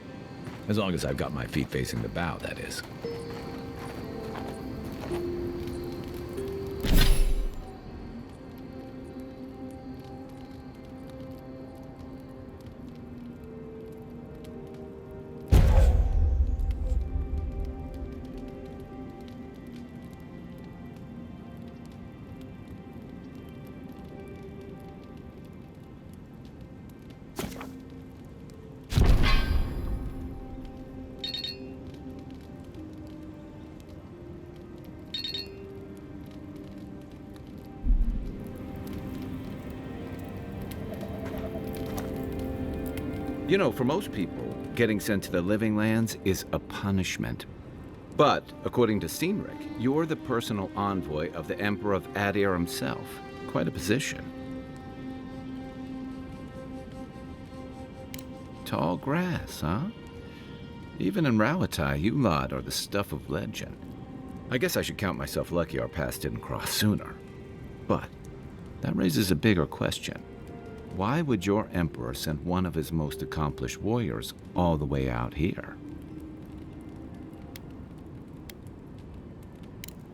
As long as I've got my feet facing the bow, that is. You know, for most people, getting sent to the Living Lands is a punishment. But, according to Cynric, you're the personal envoy of the Emperor of Adir himself. Quite a position. Tall grass, huh? Even in Rauatai, you lot are the stuff of legend. I guess I should count myself lucky our paths didn't cross sooner. But that raises a bigger question. Why would your emperor send one of his most accomplished warriors all the way out here?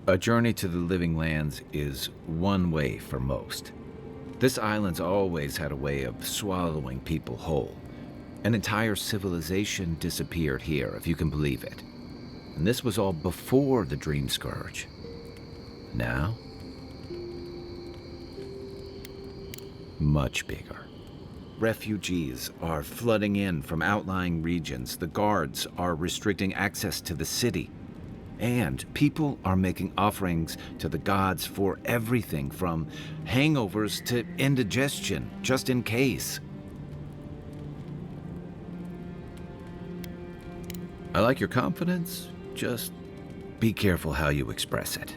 A journey to the Living Lands is one way for most. This island's always had a way of swallowing people whole. An entire civilization disappeared here, if you can believe it. And this was all before the Dream Scourge. Now, much bigger. Refugees are flooding in from outlying regions. The guards are restricting access to the city. And people are making offerings to the gods for everything from hangovers to indigestion, just in case. I like your confidence, just be careful how you express it.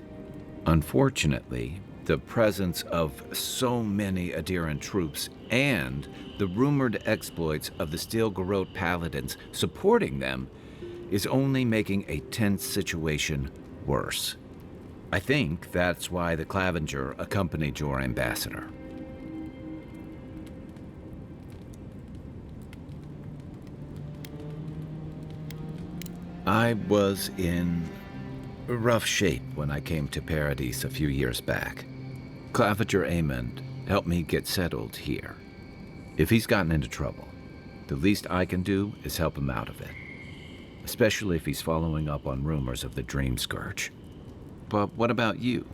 Unfortunately, the presence of so many Adiran troops and the rumored exploits of the Steel Garrote paladins supporting them is only making a tense situation worse. I think that's why the Clavenger accompanied your ambassador. I was in rough shape when I came to Paradise a few years back. Clavenger Amond helped me get settled here. If he's gotten into trouble, the least I can do is help him out of it. Especially if he's following up on rumors of the Dream Scourge. But what about you?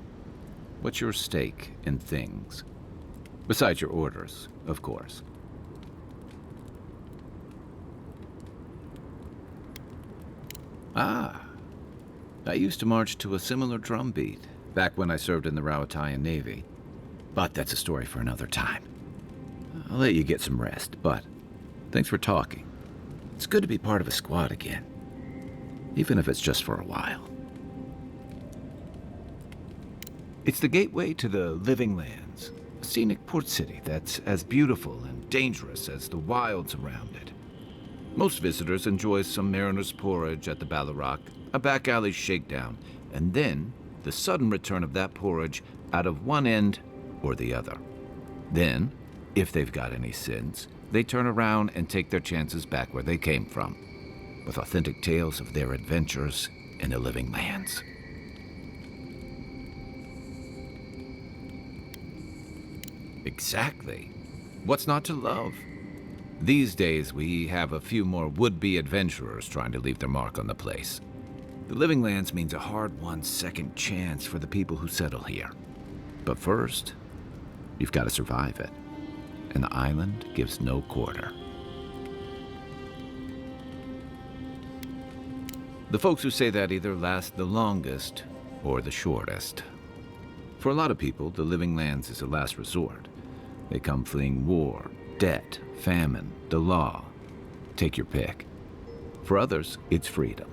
What's your stake in things? Besides your orders, of course. Ah, I used to march to a similar drumbeat back when I served in the Rauataian Navy. But that's a story for another time. I'll let you get some rest, but thanks for talking. It's good to be part of a squad again, even if it's just for a while. It's the gateway to the Living Lands, a scenic port city that's as beautiful and dangerous as the wilds around it. Most visitors enjoy some mariner's porridge at the Ballarrock, a back alley shakedown, and then the sudden return of that porridge out of one end or the other. Then, if they've got any sins, they turn around and take their chances back where they came from, with authentic tales of their adventures in the living lands. Exactly. What's not to love? These days, we have a few more would-be adventurers trying to leave their mark on the place. The living lands means a hard-won second chance for the people who settle here. But first, you've got to survive it. And the island gives no quarter. The folks who say that either last the longest or the shortest. For a lot of people, the living lands is a last resort. They come fleeing war, debt, famine, the law. Take your pick. For others, it's freedom.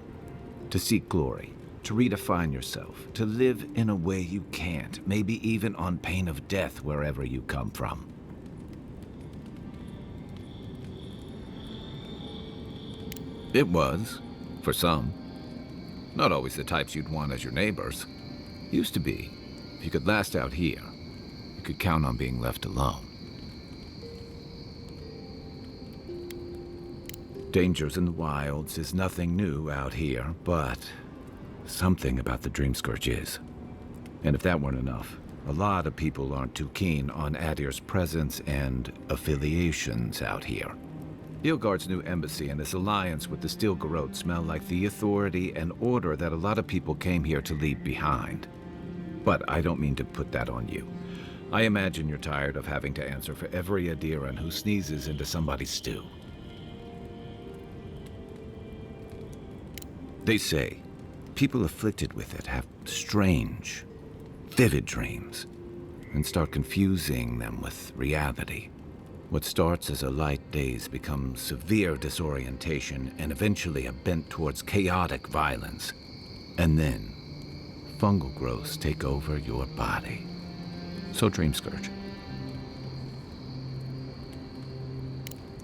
To seek glory, to redefine yourself, to live in a way you can't, maybe even on pain of death wherever you come from. It was, for some. Not always the types you'd want as your neighbors. Used to be. If you could last out here, you could count on being left alone. Dangers in the wilds is nothing new out here, but something about the Dreamscourge is. And if that weren't enough, a lot of people aren't too keen on Adir's presence and affiliations out here. Ilgard's new embassy and his alliance with the Steel Garrote smell like the authority and order that a lot of people came here to leave behind. But I don't mean to put that on you. I imagine you're tired of having to answer for every Adiran who sneezes into somebody's stew. They say people afflicted with it have strange, vivid dreams and start confusing them with reality. What starts as a light daze becomes severe disorientation and eventually a bent towards chaotic violence. And then, fungal growths take over your body. So Dreamscourge.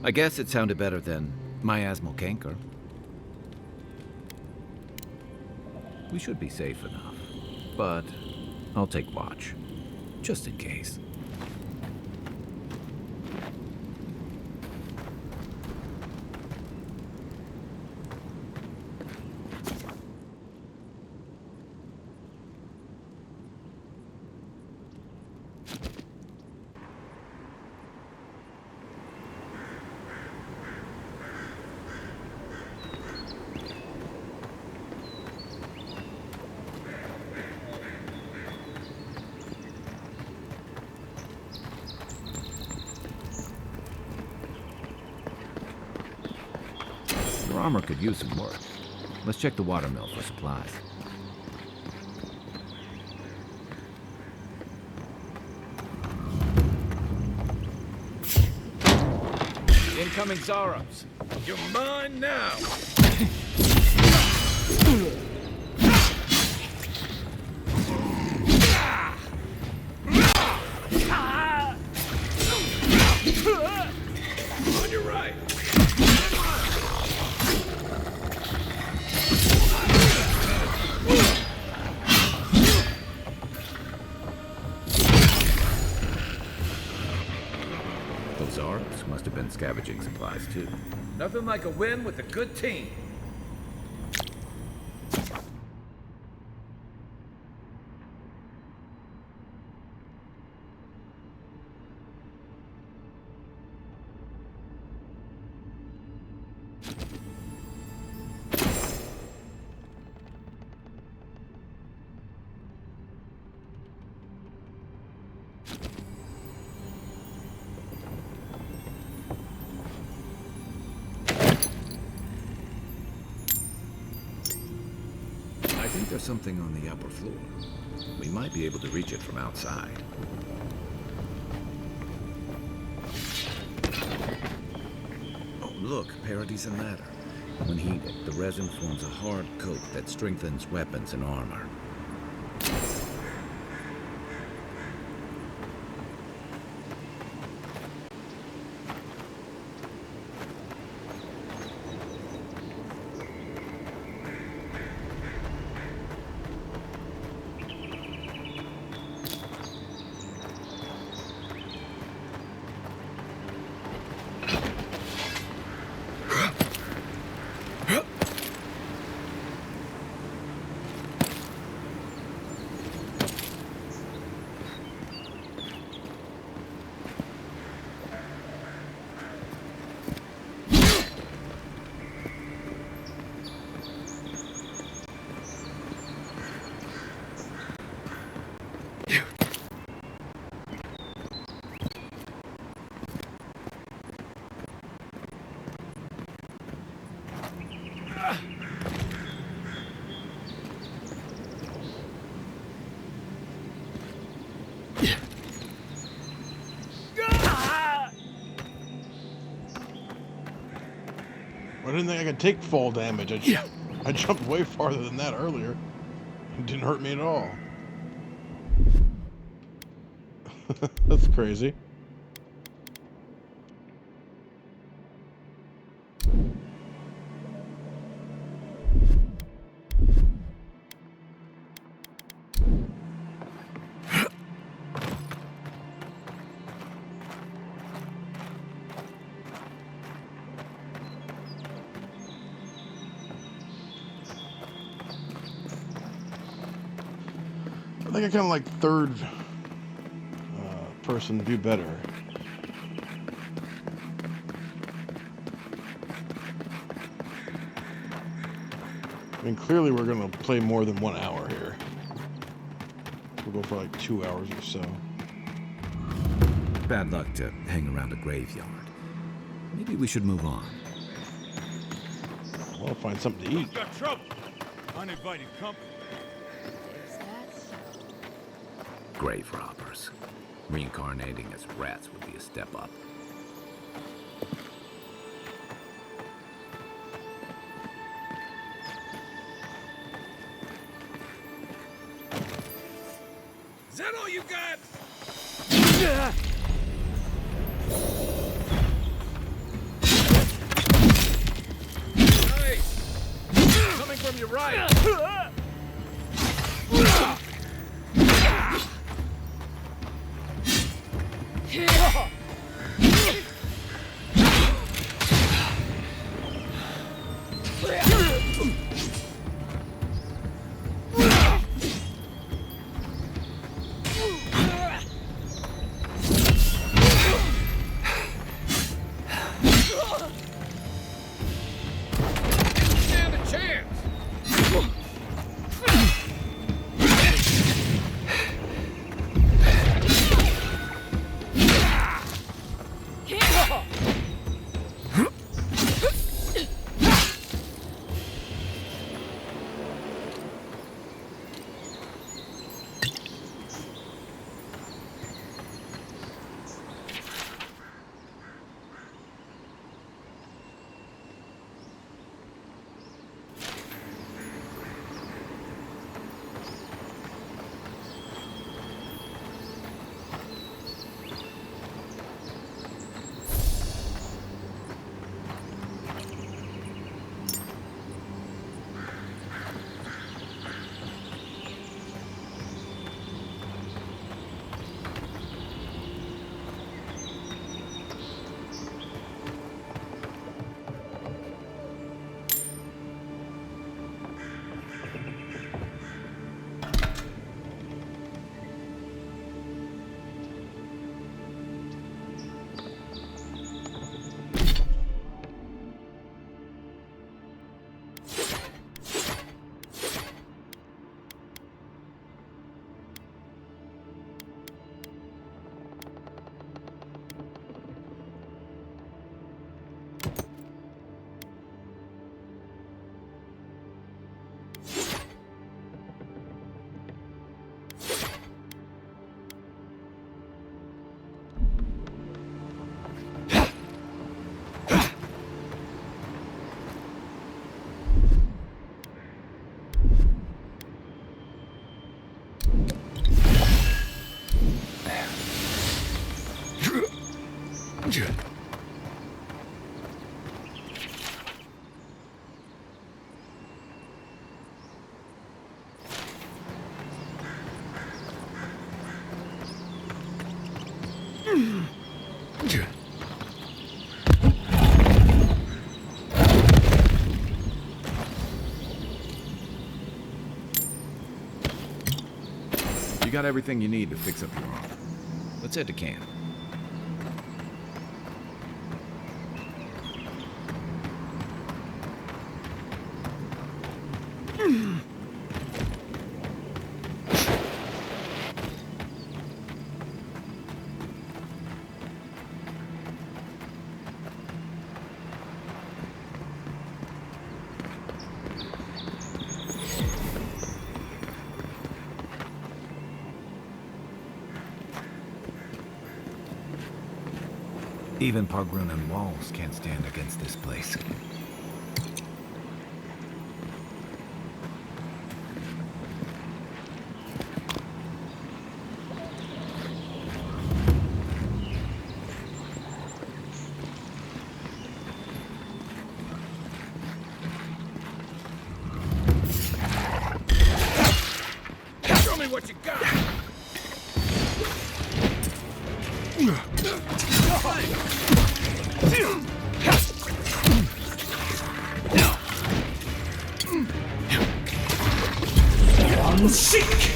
I guess it sounded better than miasmal canker. We should be safe enough, but I'll take watch, just in case. Your armor could use some work. Let's check the watermill for supplies. Incoming Zarabs. You're mine now! On your right! Those Arabs must have been scavenging supplies, too. Nothing like a win with a good team. I think there's something on the upper floor. We might be able to reach it from outside. Oh, look, Paradise and Ladder. When heated, the resin forms a hard coat that strengthens weapons and armor. didn't think I could take fall damage. I jumped way farther than that earlier. It didn't hurt me at all. That's crazy. I think I kind of like third person do better. I mean, clearly we're going to play more than 1 hour here. We'll go for like 2 hours or so. Bad luck to hang around a graveyard. Maybe we should move on. Well, find something to eat. Got trouble. Uninvited company. Grave robbers. Reincarnating as rats would be a step up. Is that all you got? Nice. Coming from your right. Stand a chance. You got everything you need to fix up your arm. Let's head to camp. Even Pargrunan walls can't stand against this place. me what you got. Seek!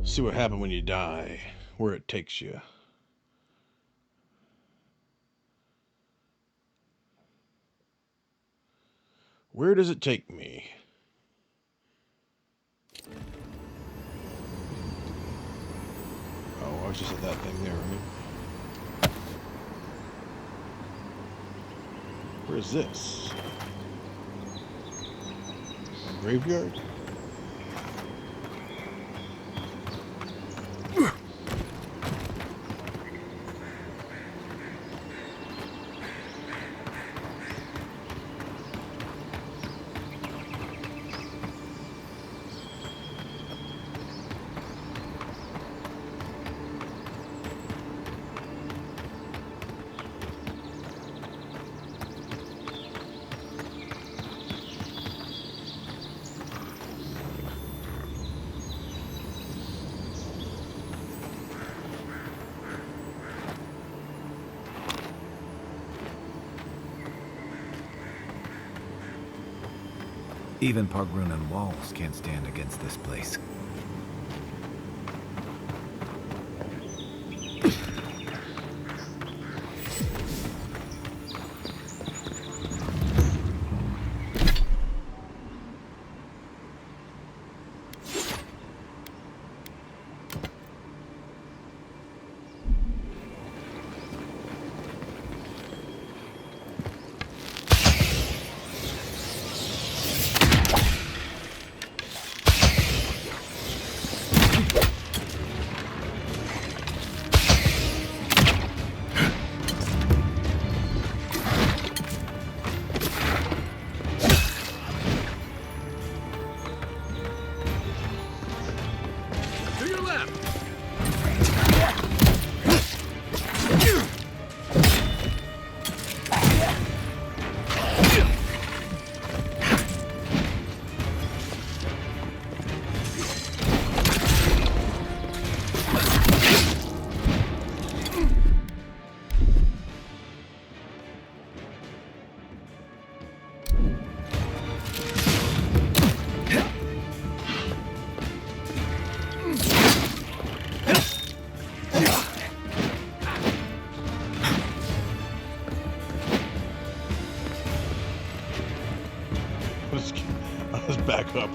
See what happens when you die, where it takes you. Where does it take me? Oh, I was just at that thing there, right? Where is this? A graveyard? Even Pargrunan walls can't stand against this place. Let's back up.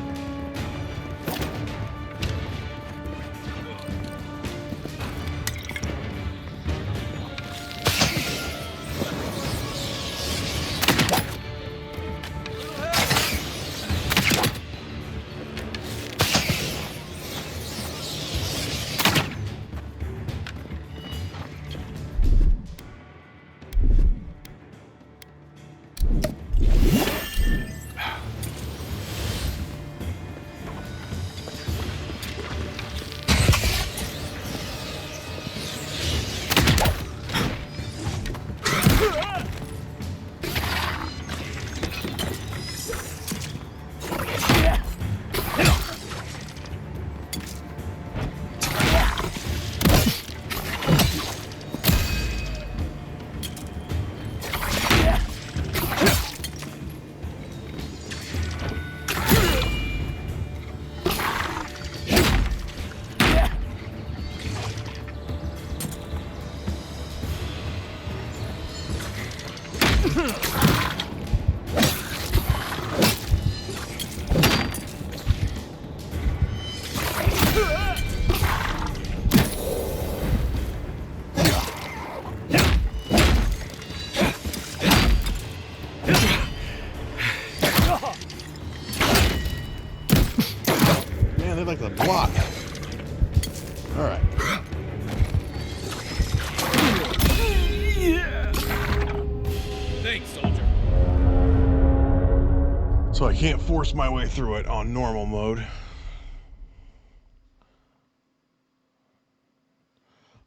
Man, they like the block. All right. So I can't force my way through it on normal mode.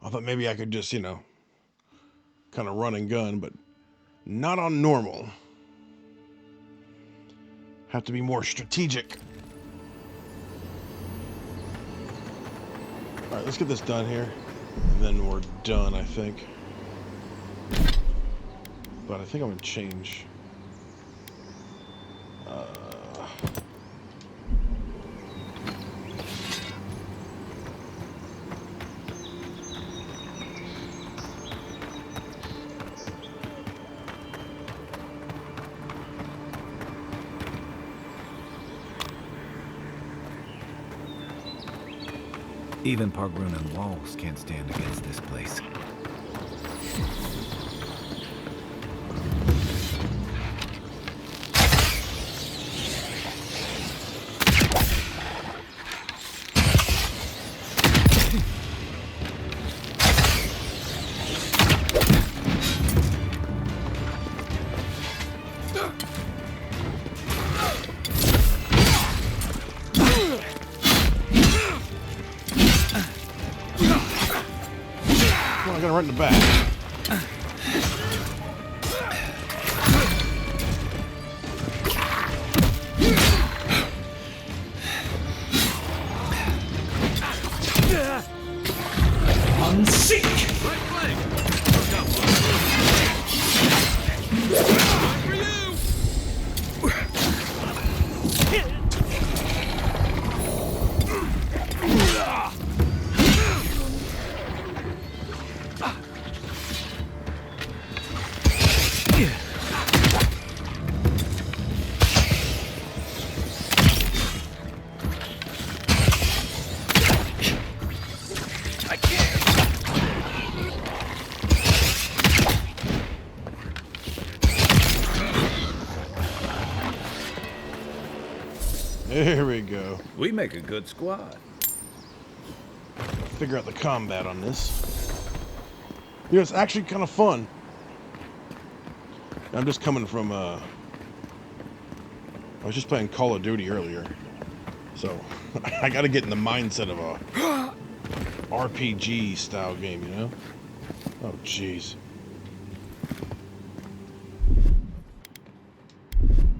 I thought maybe I could just, you know, kind of run and gun, but not on normal. Have to be more strategic. Alright, let's get this done here. And then we're done, I think. But I think I'm going to change. Even Pargrunan walls can't stand against this place. I got right in the back. Unseek! Right flank! For you! There we go. We make a good squad. Figure out the combat on this. You know, it's actually kind of fun. I'm just coming from, I was just playing Call of Duty earlier. So, I gotta get in the mindset of a RPG style game, you know? Oh, jeez.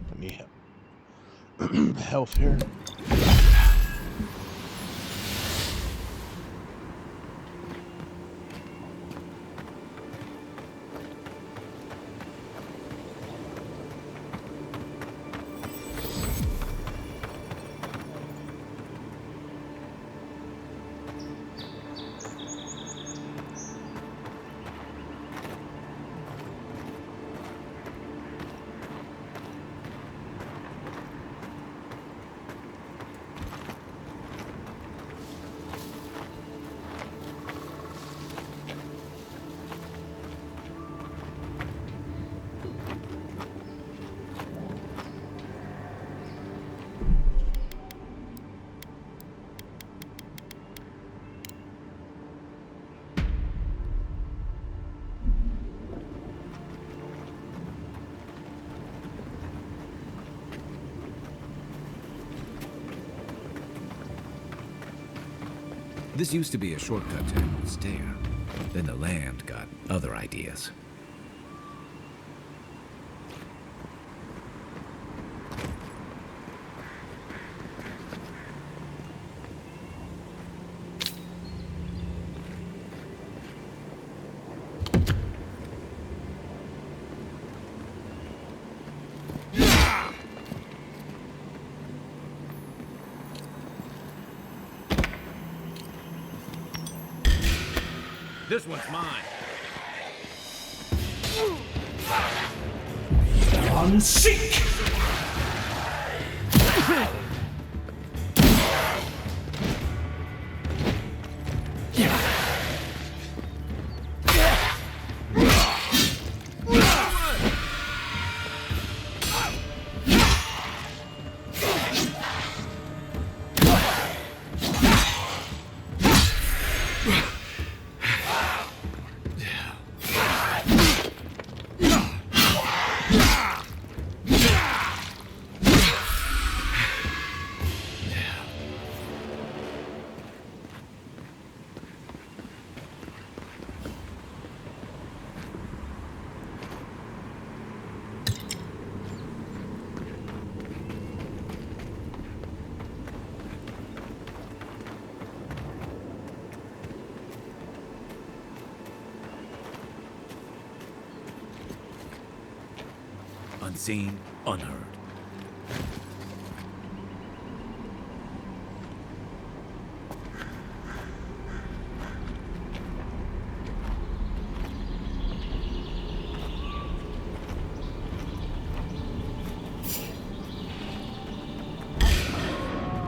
Let me health here. This used to be a shortcut to Emerald Stair. Then the land got other ideas. This one's mine. Unseek! Unseen, unheard.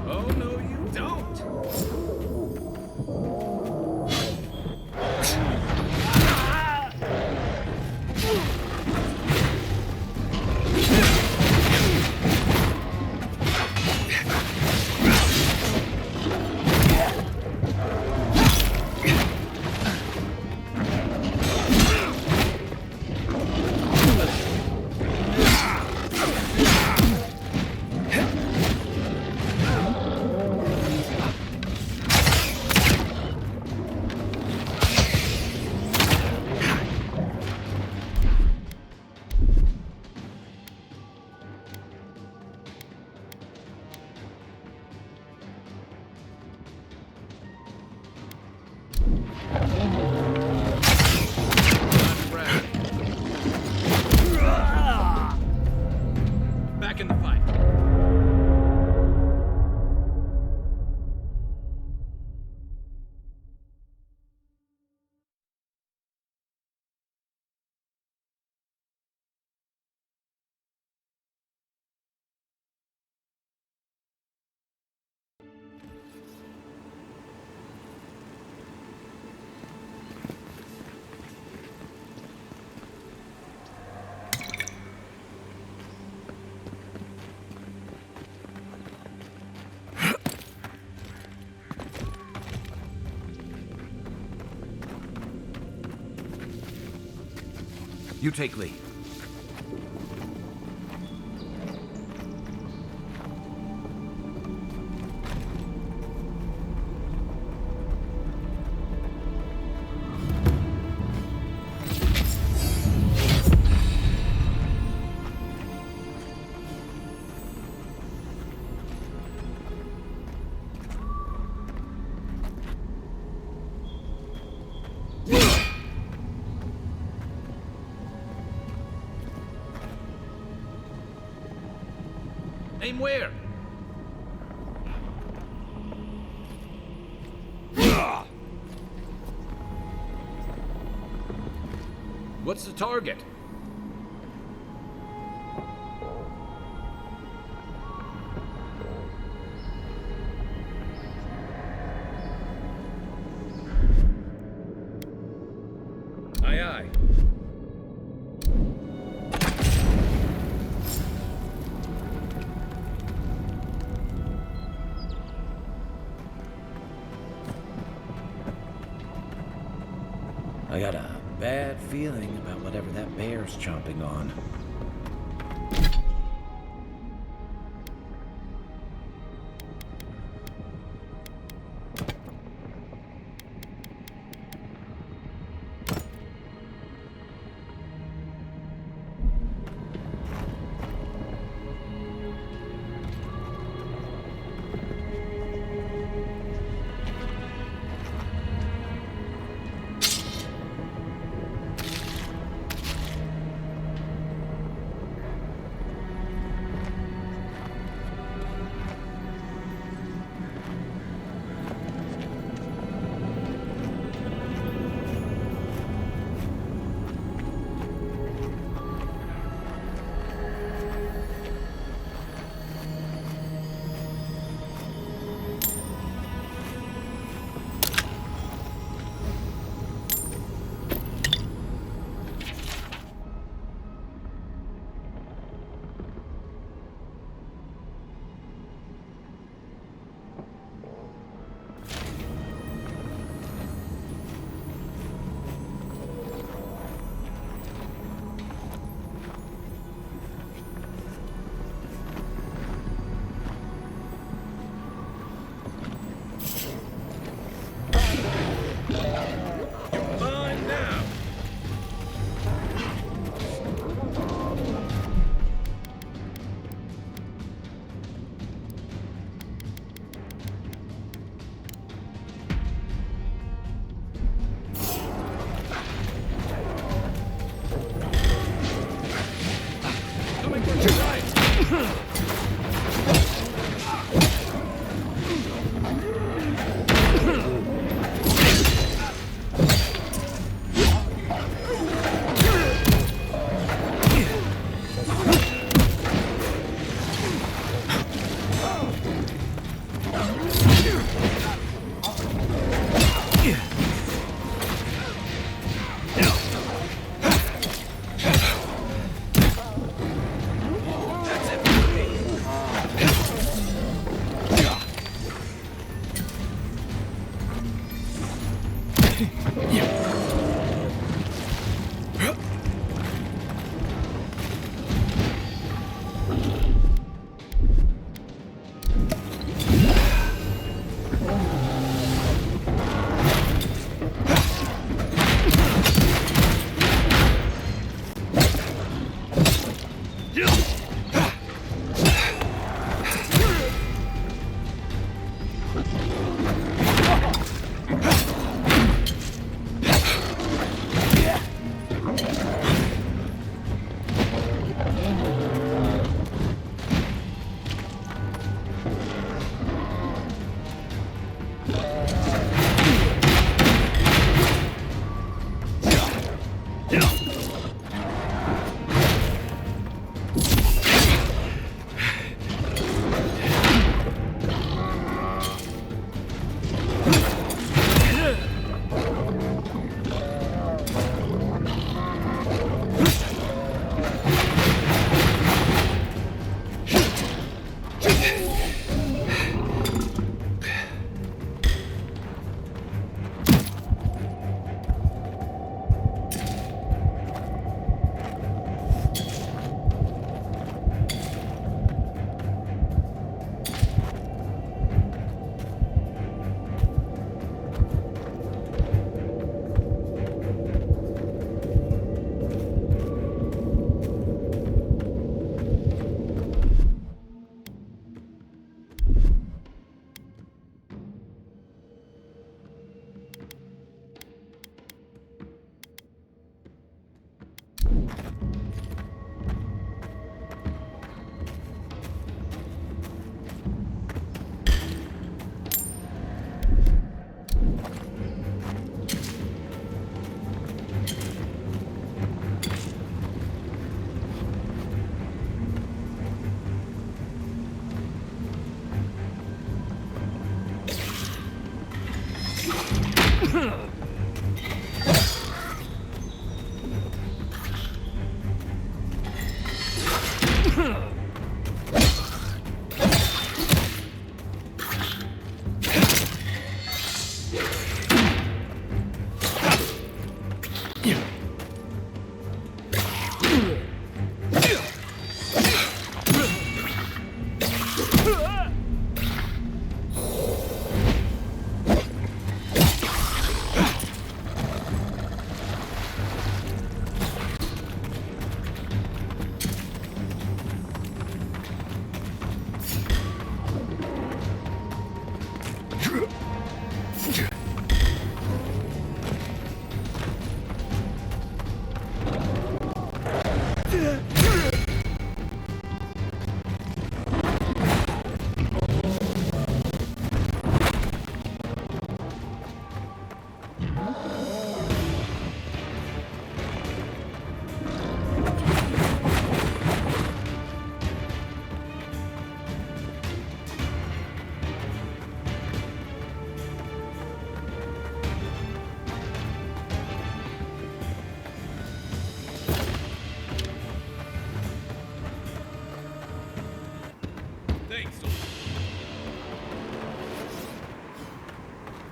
Oh, no, you don't! Back in the fight. You take lead. Aim where? What's the target? Aye, aye. I got a bad feeling about whatever that bear's chomping on.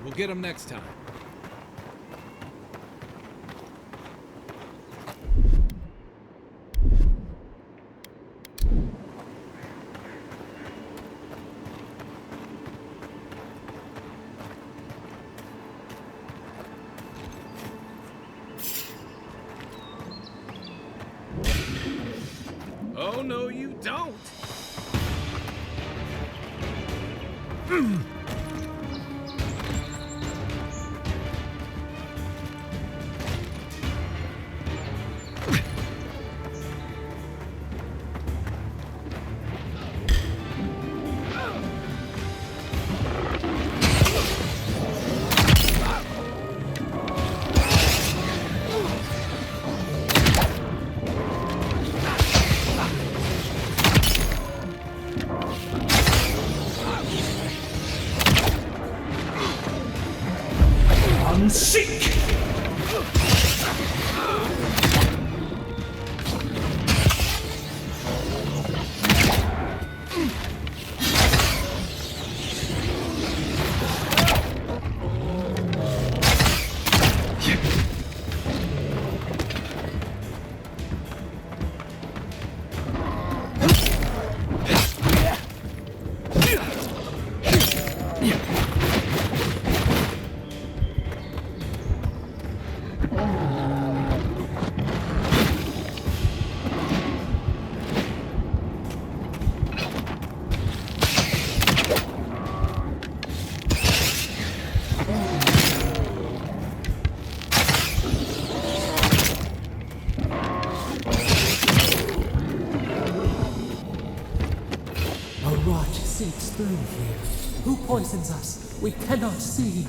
We'll get him next time. Oh, no, you don't! Seek! doing here? Who poisons us? We cannot see.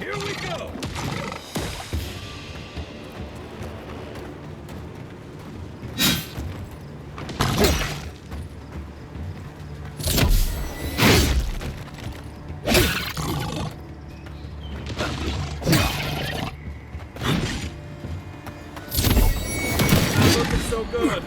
Here we go! Looking so good.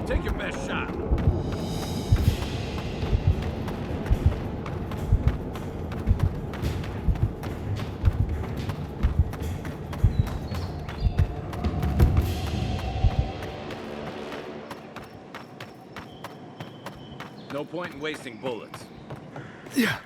Take your best shot. No point in wasting bullets. Yeah.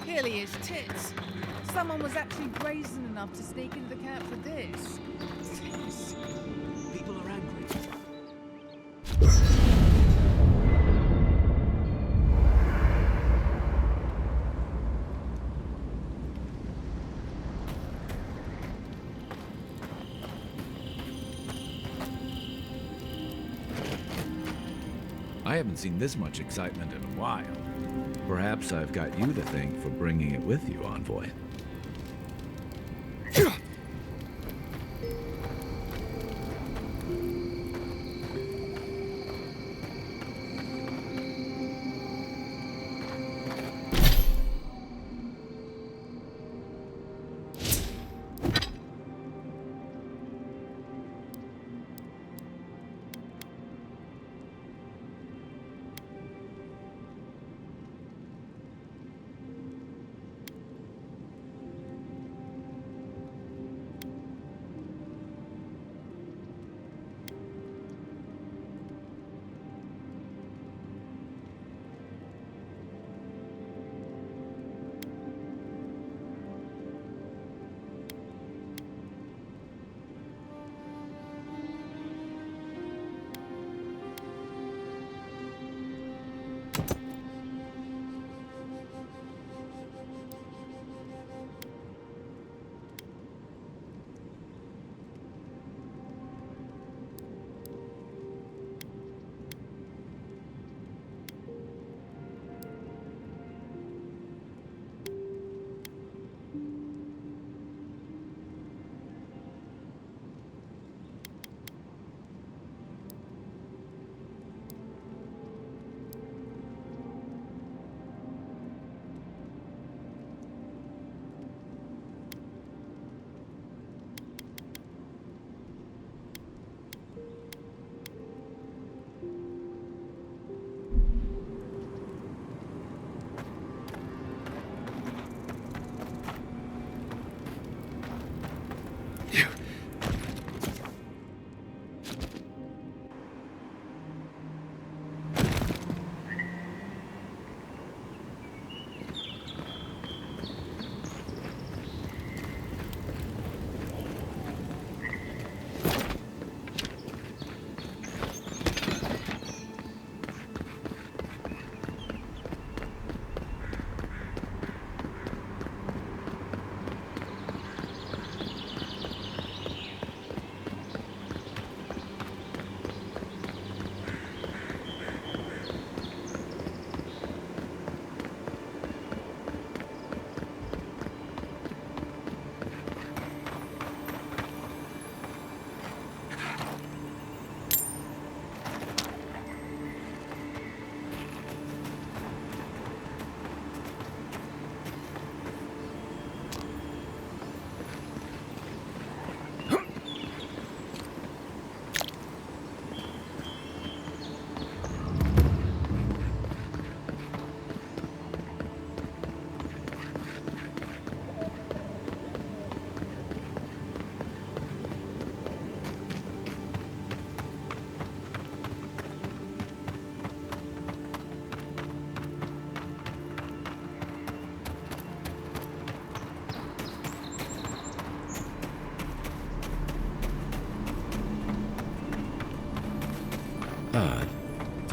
Clearly his tits. Someone was actually brazen enough to sneak into the camp for this. People are angry. I haven't seen this much excitement in a while. Perhaps I've got you to thank for bringing it with you, Envoy.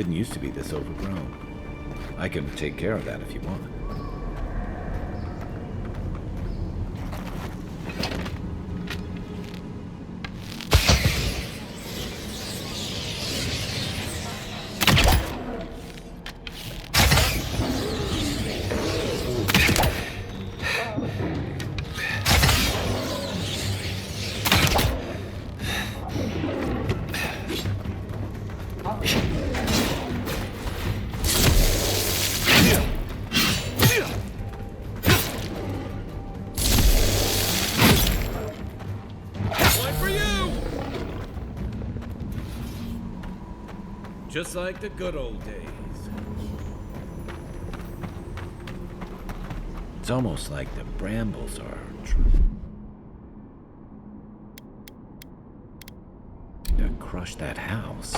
Didn't used to be this overgrown. I can take care of that if you want. Just like the good old days. It's almost like the brambles are to crush that house.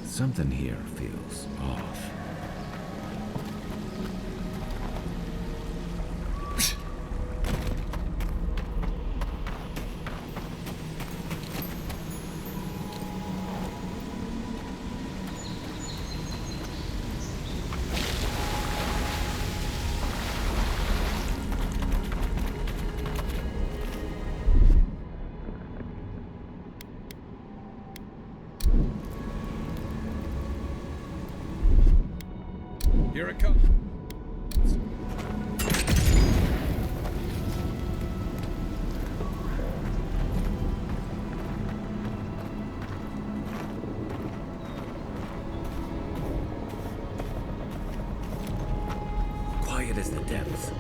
Something here feels off. Here it comes. Quiet as the depths.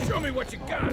Show me what you got.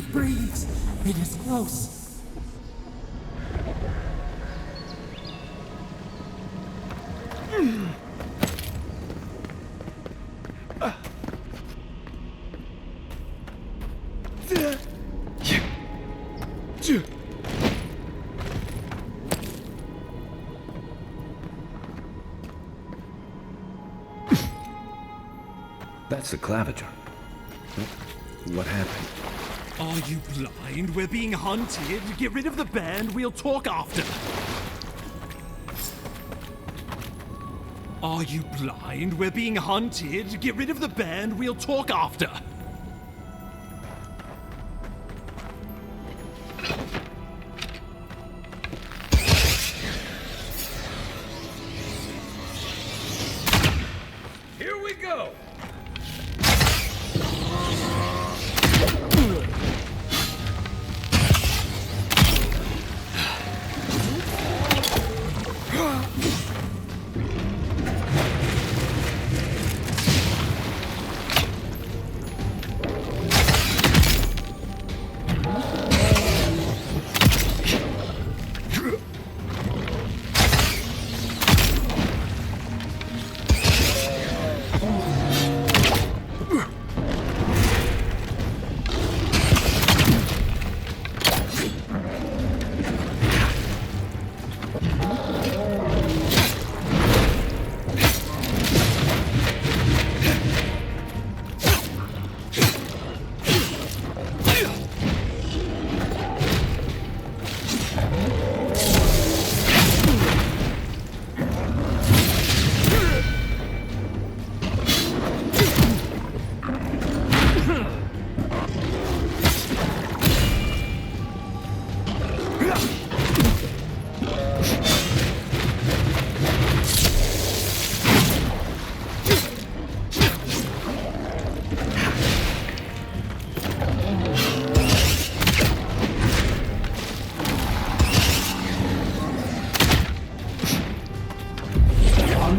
It breathes. It is close. That's the claviger. What happened? Are you blind? We're being hunted. Get rid of the band. We'll talk after. Are you blind? We're being hunted. Get rid of the band. We'll talk after. Here we go.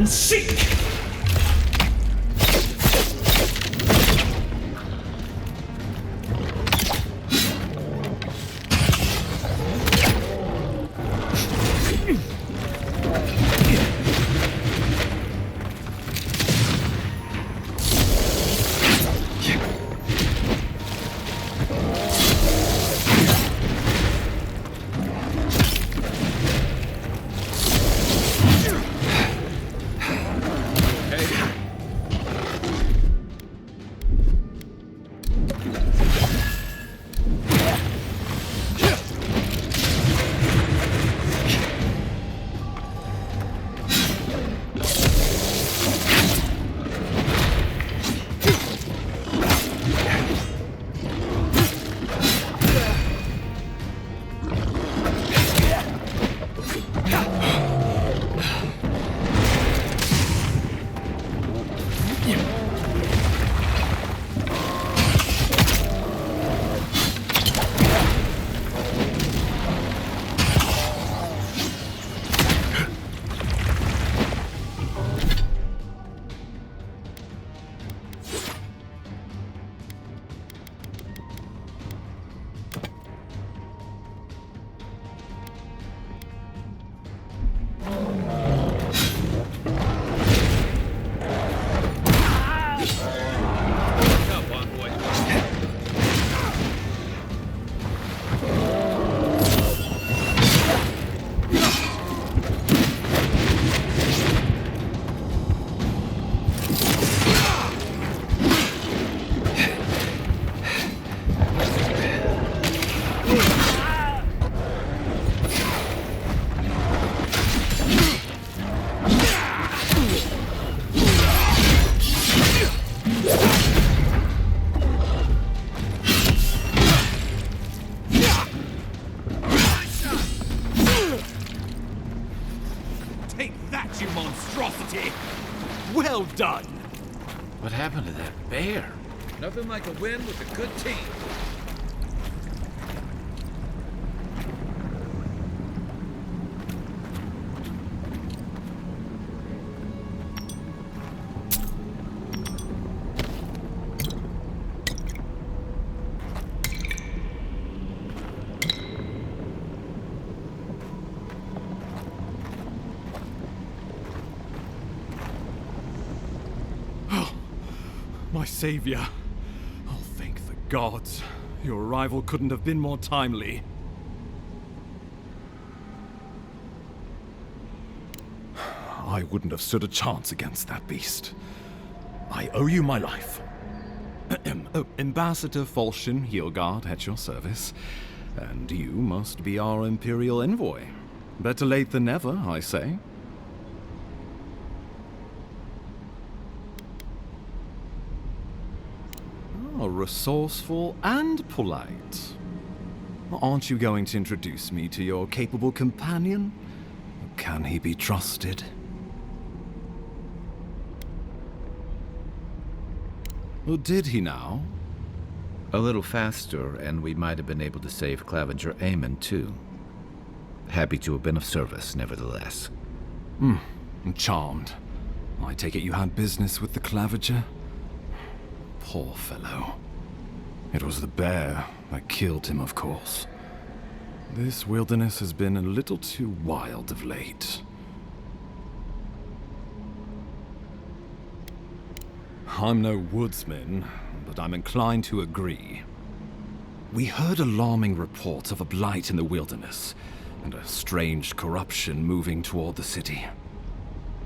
Seek! Well done! What happened to that bear? Nothing like a win with a good team. My savior. Oh, thank the gods. Your arrival couldn't have been more timely. I wouldn't have stood a chance against that beast. I owe you my life. Ambassador Falchion Heelguard at your service. And you must be our Imperial envoy. Better late than never, I say. Oh, resourceful and polite. Aren't you going to introduce me to your capable companion? Can he be trusted? Or did he now? A little faster, and we might have been able to save Clavenger Aemon, too. Happy to have been of service, nevertheless. Charmed. I take it you had business with the Clavenger? Poor fellow. It was the bear that killed him, of course. This wilderness has been a little too wild of late. I'm no woodsman, but I'm inclined to agree. We heard alarming reports of a blight in the wilderness, and a strange corruption moving toward the city.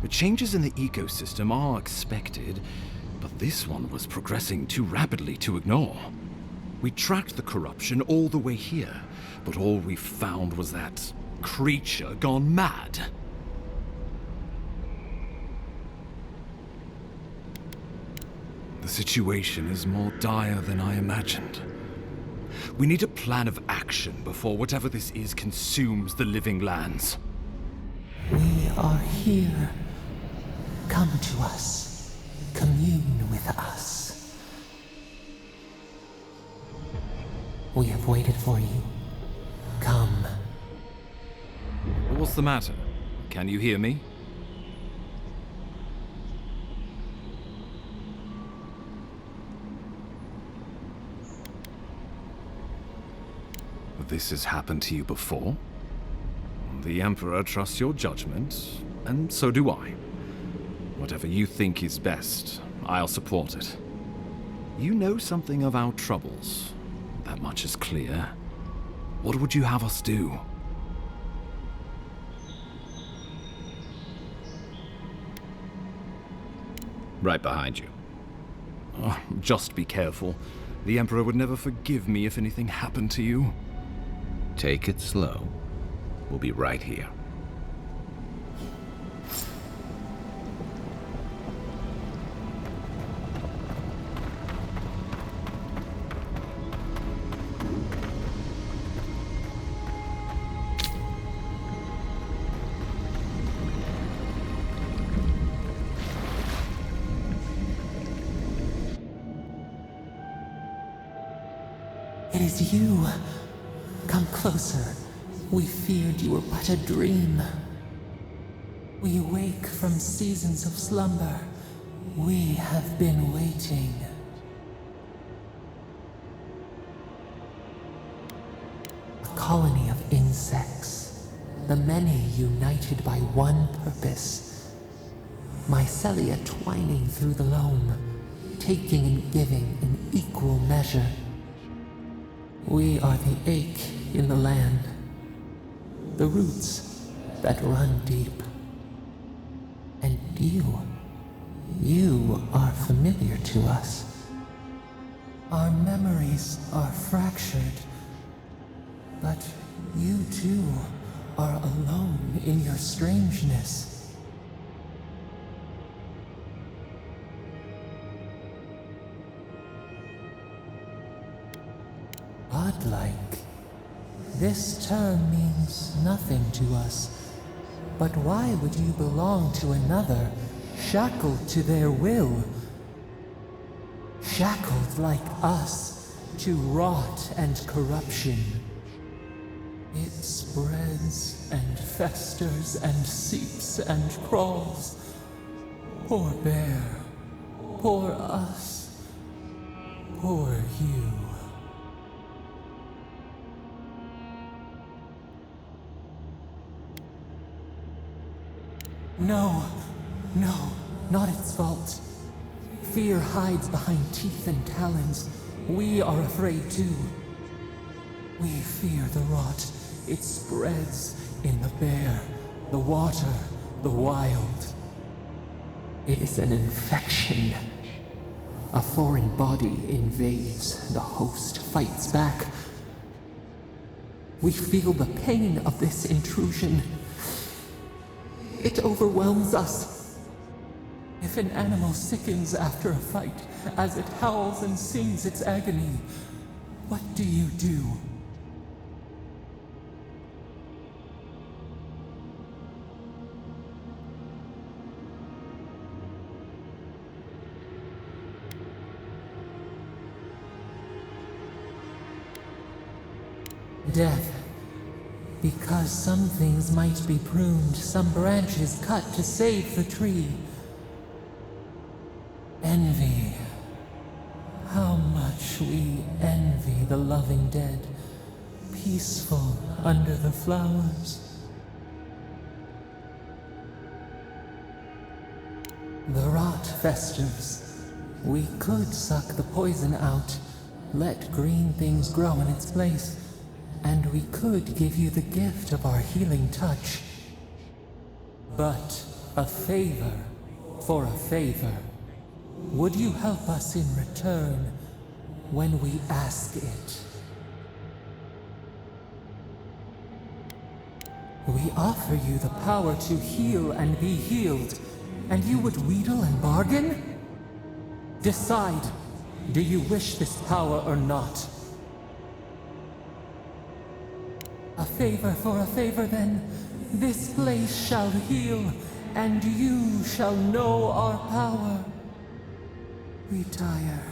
The changes in the ecosystem are expected, but this one was progressing too rapidly to ignore. We tracked the corruption all the way here, but all we found was that creature gone mad. The situation is more dire than I imagined. We need a plan of action before whatever this is consumes the living lands. We are here. Come to us. Commune with us. We have waited for you. Come. What's the matter? Can you hear me? This has happened to you before? The Emperor trusts your judgment, and so do I. Whatever you think is best, I'll support it. You know something of our troubles. That much is clear. What would you have us do? Right behind you. Oh, just be careful. The Emperor would never forgive me if anything happened to you. Take it slow. We'll be right here. It is you. Come closer. We feared you were but a dream. We wake from seasons of slumber. We have been waiting. A colony of insects. The many united by one purpose. Mycelia twining through the loam, taking and giving in equal measure. We are the ache in the land, the roots that run deep. And you are familiar to us. Our memories are fractured, but you too are alone in your strangeness. Godlike. This term means nothing to us. But why would you belong to another, shackled to their will? Shackled like us to rot and corruption. It spreads and festers and seeps and crawls. Poor bear. Poor us. Poor you. No, not its fault. Fear hides behind teeth and talons. We are afraid too. We fear the rot. It spreads in the bare, the water, the wild. It is an infection. A foreign body invades, the host fights back. We feel the pain of this intrusion. It overwhelms us. If an animal sickens after a fight, as it howls and sings its agony, what do you do? Death. Because some things might be pruned, some branches cut to save the tree. Envy. How much we envy the loving dead, peaceful under the flowers. The rot festers. We could suck the poison out, let green things grow in its place. And we could give you the gift of our healing touch. But a favor for a favor. Would you help us in return when we ask it? We offer you the power to heal and be healed, and you would wheedle and bargain? Decide, do you wish this power or not? A favor for a favor, then. This place shall heal, and you shall know our power. Retire.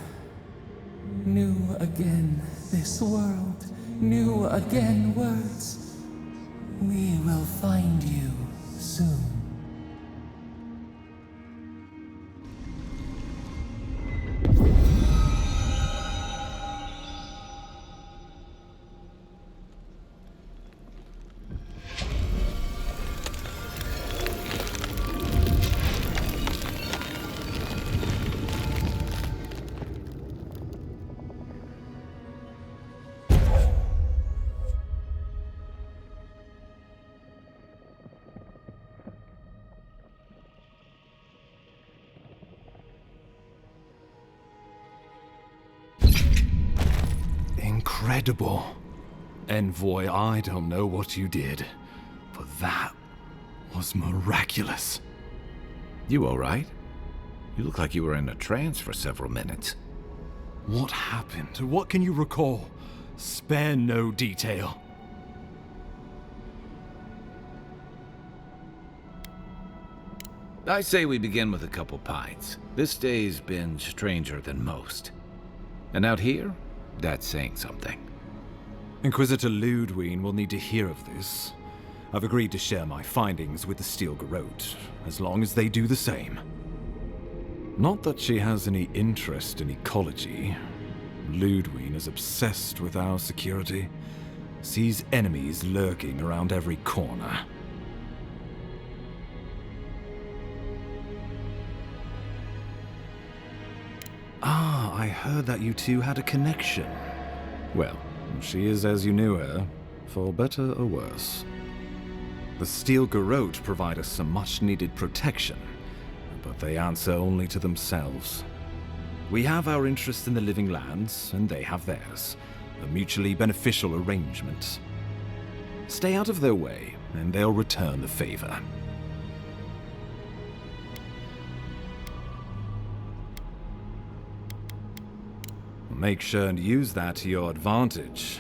New again this world, new again words. We will find you soon. Incredible. Envoy, I don't know what you did, but that was miraculous. You all right? You look like you were in a trance for several minutes. What happened? What can you recall? Spare no detail. I say we begin with a couple pints. This day's been stranger than most. And out here, that's saying something. Inquisitor Ludwig will need to hear of this. I've agreed to share my findings with the Steel Garrote, as long as they do the same. Not that she has any interest in ecology. Ludwig is obsessed with our security, sees enemies lurking around every corner. Ah, I heard that you two had a connection. Well, she is as you knew her, for better or worse. The Steel Garrote provide us some much-needed protection, but they answer only to themselves. We have our interest in the living lands, and they have theirs. A mutually beneficial arrangement. Stay out of their way, and they'll return the favor. Make sure and use that to your advantage.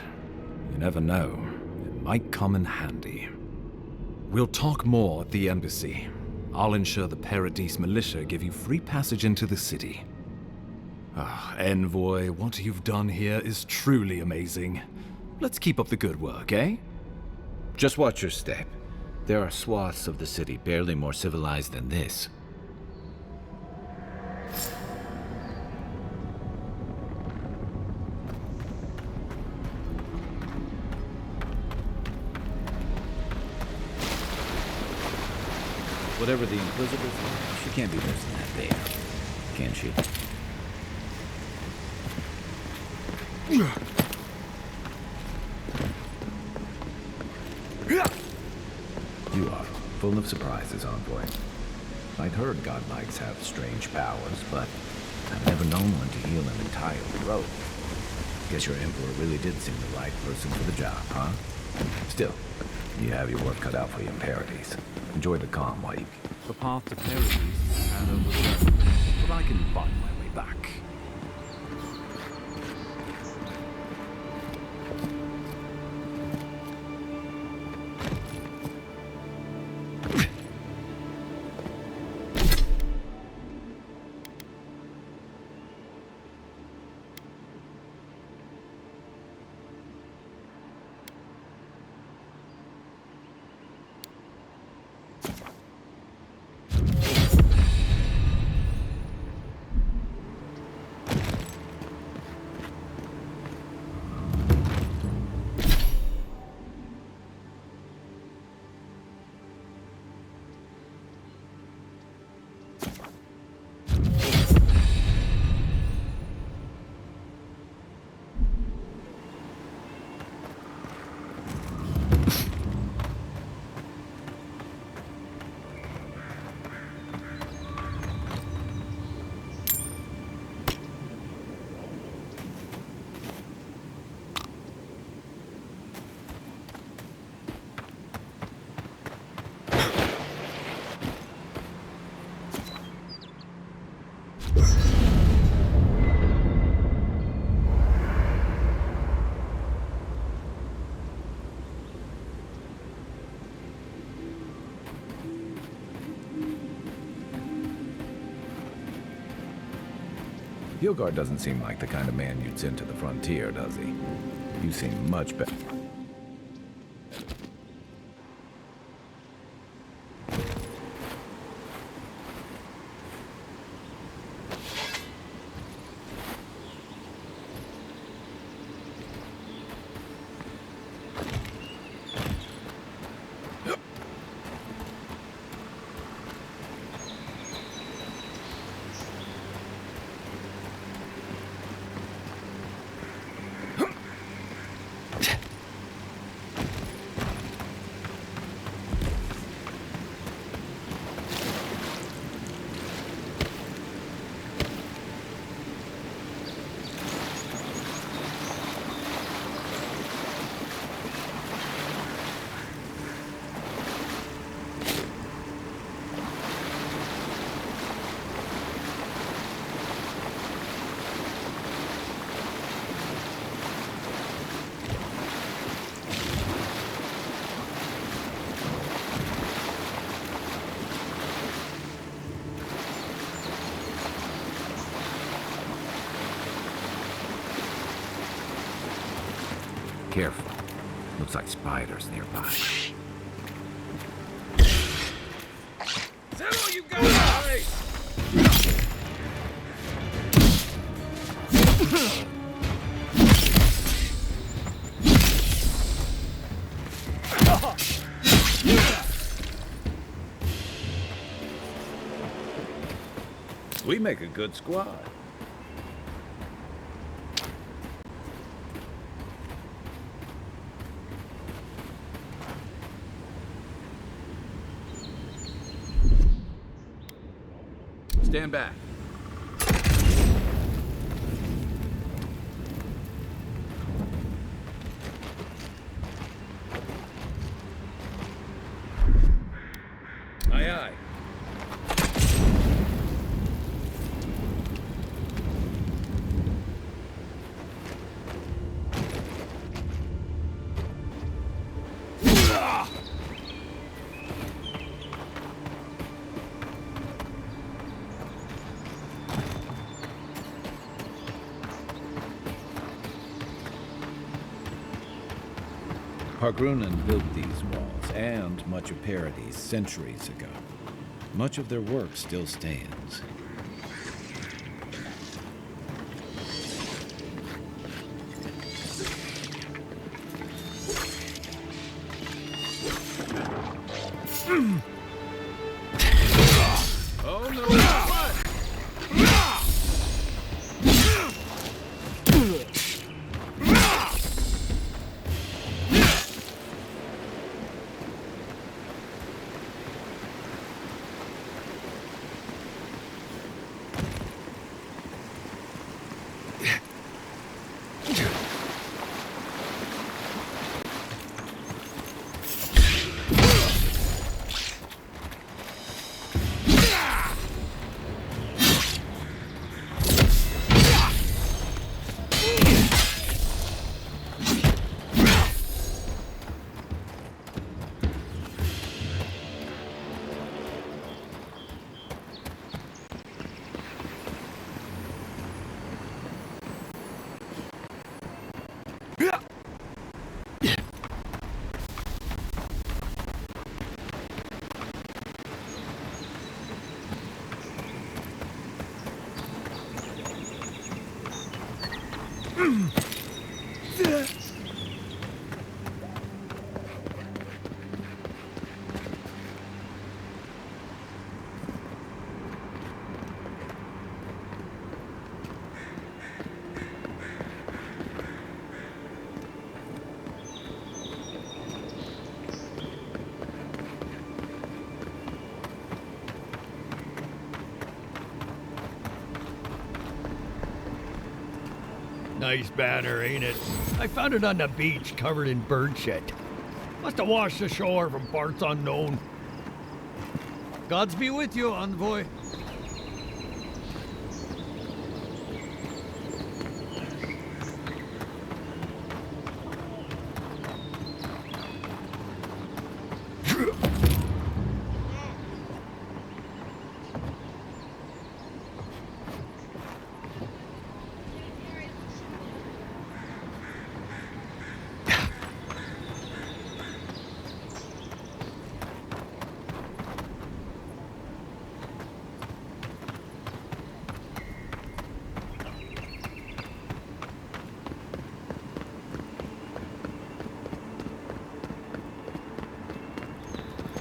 You never know. It might come in handy. We'll talk more at the embassy. I'll ensure the Paradise militia give you free passage into the city. Ah, Envoy, what you've done here is truly amazing. Let's keep up the good work, eh? Just watch your step. There are swaths of the city barely more civilized than this. Whatever the Inquisitors are, she can't be worse than that there. can't she? You are full of surprises, Envoy. I'd heard godlikes have strange powers, but I've never known one to heal an entire road. Guess your Emperor really did seem the right person for the job, huh? Still, you have your work cut out for you in Paradise. Enjoy the calm while you can. The path to Paradise and over there, but I can find my way back. Hilgard doesn't seem like the kind of man you'd send to the frontier, does he? You seem much better. Careful. Looks like spiders nearby. Is that all you got? Hey! We make a good squad. Stand back. Aye, aye. Hargrunnen built these walls and much of Paradise centuries ago. Much of their work still stands. Oh no! What? Nice banner, ain't it? I found it on the beach, covered in bird shit. Must have washed ashore from parts unknown. Gods be with you, envoy.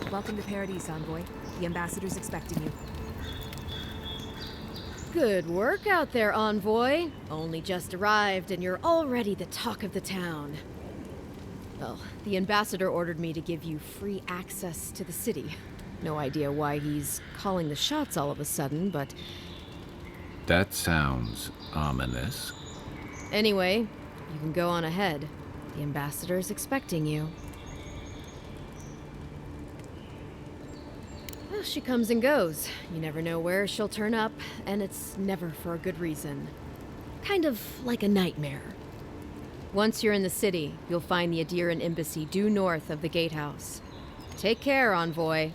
Welcome to Paradise, Envoy. The ambassador's expecting you. Good work out there, Envoy. Only just arrived and you're already the talk of the town. Well, the ambassador ordered me to give you free access to the city. No idea why he's calling the shots all of a sudden, but... That sounds ominous. Anyway, you can go on ahead. The ambassador's expecting you. Well, she comes and goes. You never know where she'll turn up, and it's never for a good reason. Kind of like a nightmare. Once you're in the city, you'll find the Adiran embassy due north of the gatehouse. Take care, Envoy.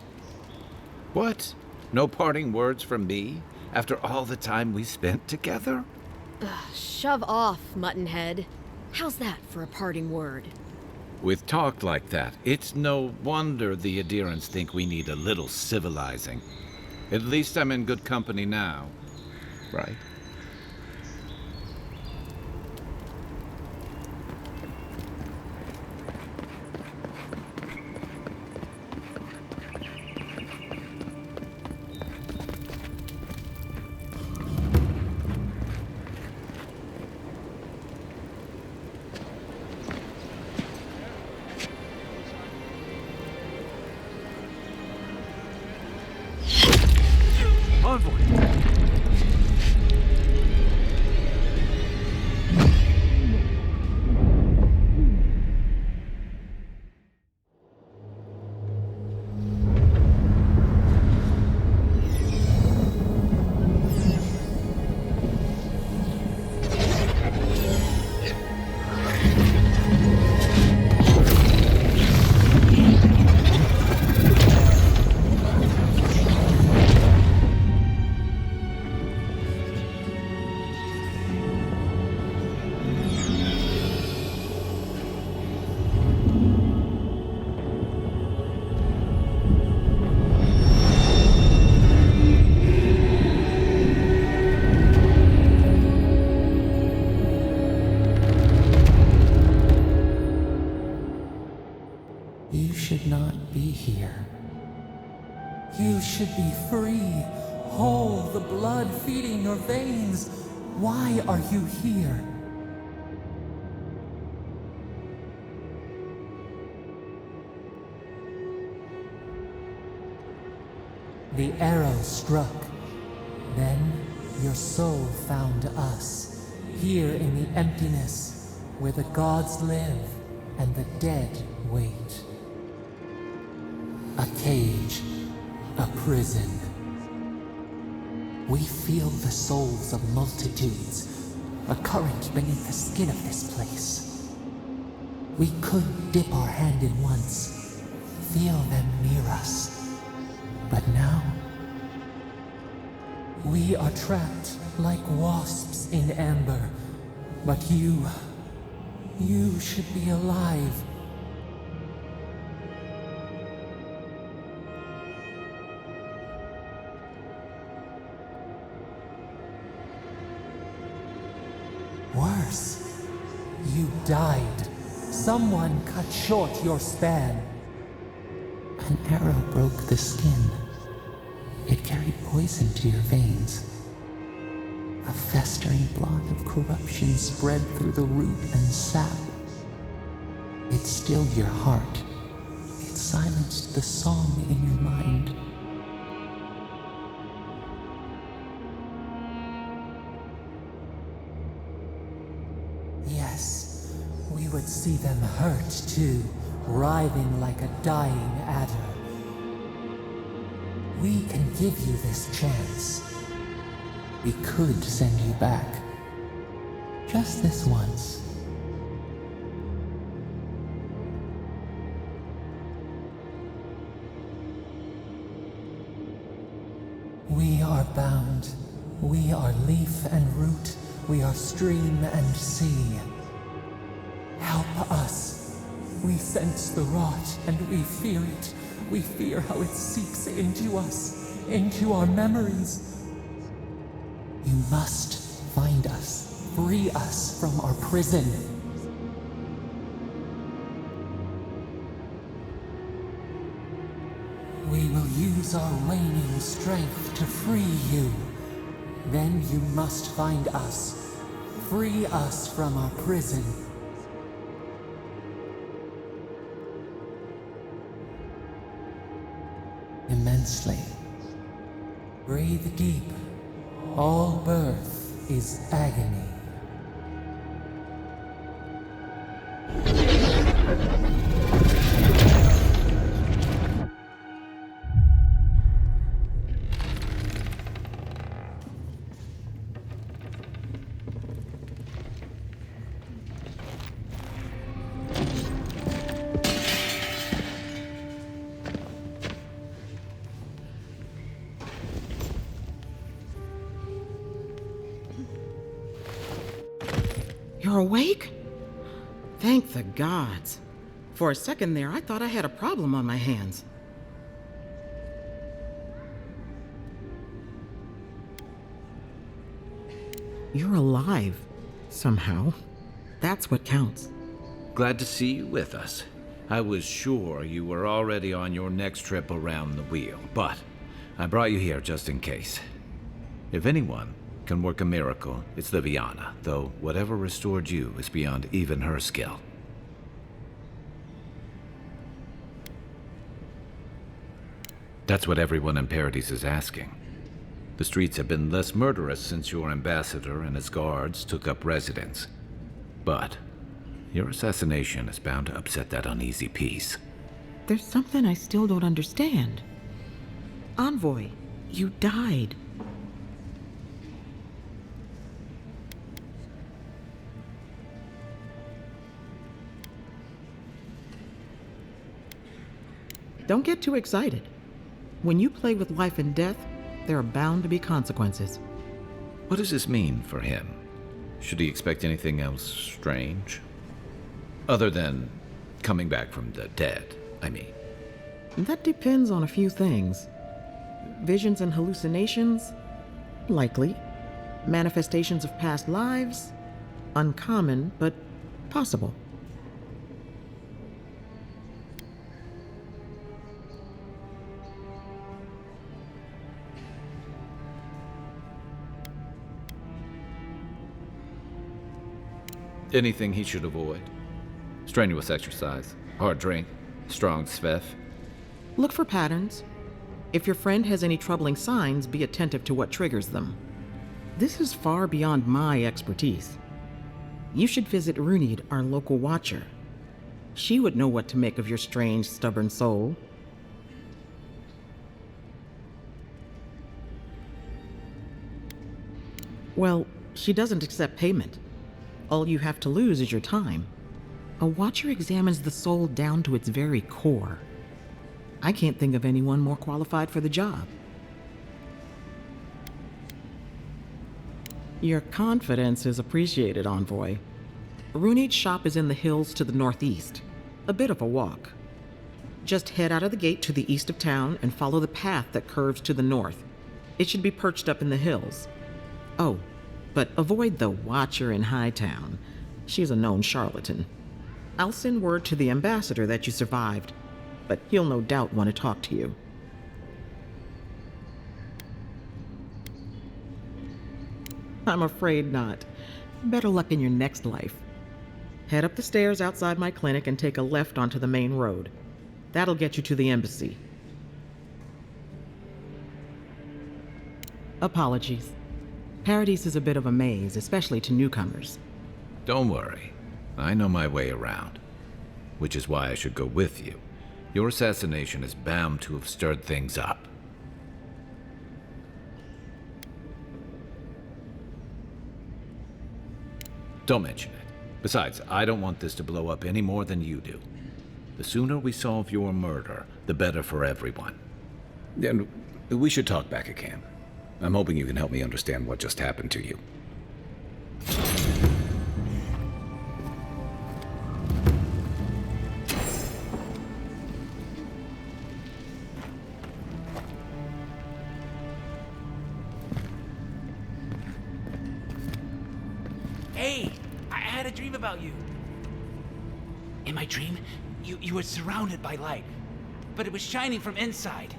What? No parting words from me? After all the time we spent together? Shove off, Muttonhead. How's that for a parting word? With talk like that, it's no wonder the Adirans think we need a little civilizing. At least I'm in good company now, right? You should not be here. You should be free, whole, the blood feeding your veins. Why are you here? The arrow struck. Then your soul found us, here in the emptiness, where the gods live and the dead wait. A cage, a prison. We feel the souls of multitudes, a current beneath the skin of this place. We could dip our hand in once, feel them near us. But now, we are trapped like wasps in amber. But you should be alive. Worse, You died. Someone cut short your span. An arrow broke the skin. It carried poison to your veins. A festering blot of corruption spread through the root and sap. It stilled your heart. It silenced the song in your mind. Yes, we would see them hurt too, writhing like a dying adder. We can give you this chance. We could send you back. Just this once. We are bound. We are leaf and root. We are stream and sea. Help us. We sense the rot and we fear it. We fear how it seeps into us, into our memories. You must find us, free us from our prison. We will use our waning strength to free you. Then you must find us, free us from our prison. Immensely. Breathe deep. All birth is agony. You're awake? Thank the gods. For a second there, I thought I had a problem on my hands. You're alive, somehow. That's what counts. Glad to see you with us. I was sure you were already on your next trip around the wheel, but I brought you here just in case. If anyone can work a miracle, it's Liviana, though whatever restored you is beyond even her skill. That's what everyone in Paradise is asking. The streets have been less murderous since your ambassador and his guards took up residence. But your assassination is bound to upset that uneasy peace. There's something I still don't understand. Envoy, you died. Don't get too excited. When you play with life and death, there are bound to be consequences. What does this mean for him? Should he expect anything else strange? Other than coming back from the dead, I mean. That depends on a few things. Visions and hallucinations? Likely. Manifestations of past lives? Uncommon, but possible. Anything he should avoid? Strenuous exercise, hard drink, strong sveff. Look for patterns. If your friend has any troubling signs, be attentive to what triggers them. This is far beyond my expertise. You should visit Runid, our local watcher. She would know what to make of your strange, stubborn soul. Well, she doesn't accept payment. All you have to lose is your time. A watcher examines the soul down to its very core. I can't think of anyone more qualified for the job. Your confidence is appreciated, Envoy. Runid's shop is in the hills to the northeast. A bit of a walk. Just head out of the gate to the east of town and follow the path that curves to the north. It should be perched up in the hills. Oh, but avoid the Watcher in Hightown. She's a known charlatan. I'll send word to the ambassador that you survived, but he'll no doubt want to talk to you. I'm afraid not. Better luck in your next life. Head up the stairs outside my clinic and take a left onto the main road. That'll get you to the embassy. Apologies. Paradise is a bit of a maze, especially to newcomers. Don't worry. I know my way around. Which is why I should go with you. Your assassination is bound to have stirred things up. Don't mention it. Besides, I don't want this to blow up any more than you do. The sooner we solve your murder, the better for everyone. And we should talk back at camp. I'm hoping you can help me understand what just happened to you. Hey, I had a dream about you. In my dream, you were surrounded by light, but it was shining from inside.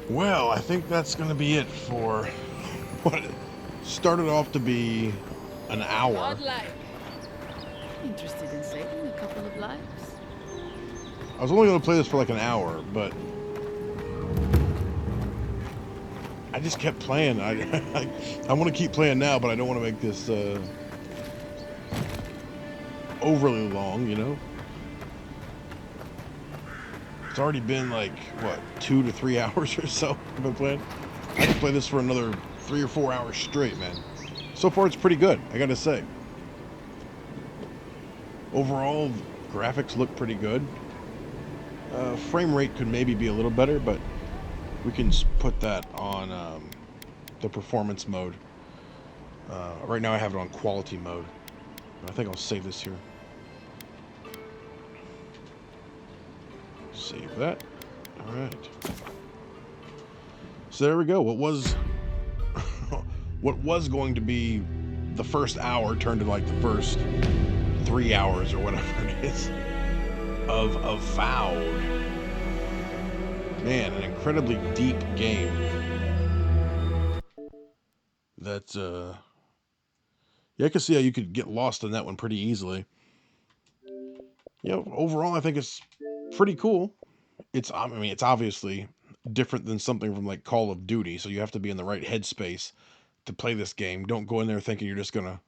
Well, I think that's going to be it for what started off to be an hour. Godlike. Interested in saving a couple of lives? I was only going to play this for like an hour, but I just kept playing. I want to keep playing now, but I don't want to make this overly long, you know? It's already been like, what, 2 to 3 hours or so I've been playing. I could play this for another 3 or 4 hours straight, man. So far, it's pretty good, I gotta say. Overall, graphics look pretty good. Frame rate could maybe be a little better, but we can put that on the performance mode. Right now I have it on quality mode. I think I'll save this here. Save that. All right. So there we go. What was going to be the first hour turned to like the first 3 hours or whatever it is of Avowed. Man, an incredibly deep game. That's yeah, I can see how you could get lost in that one pretty easily. You know, overall I think it's pretty cool. I mean, it's obviously different than something from like Call of Duty, so you have to be in the right headspace to play this game. Don't go in there thinking you're just gonna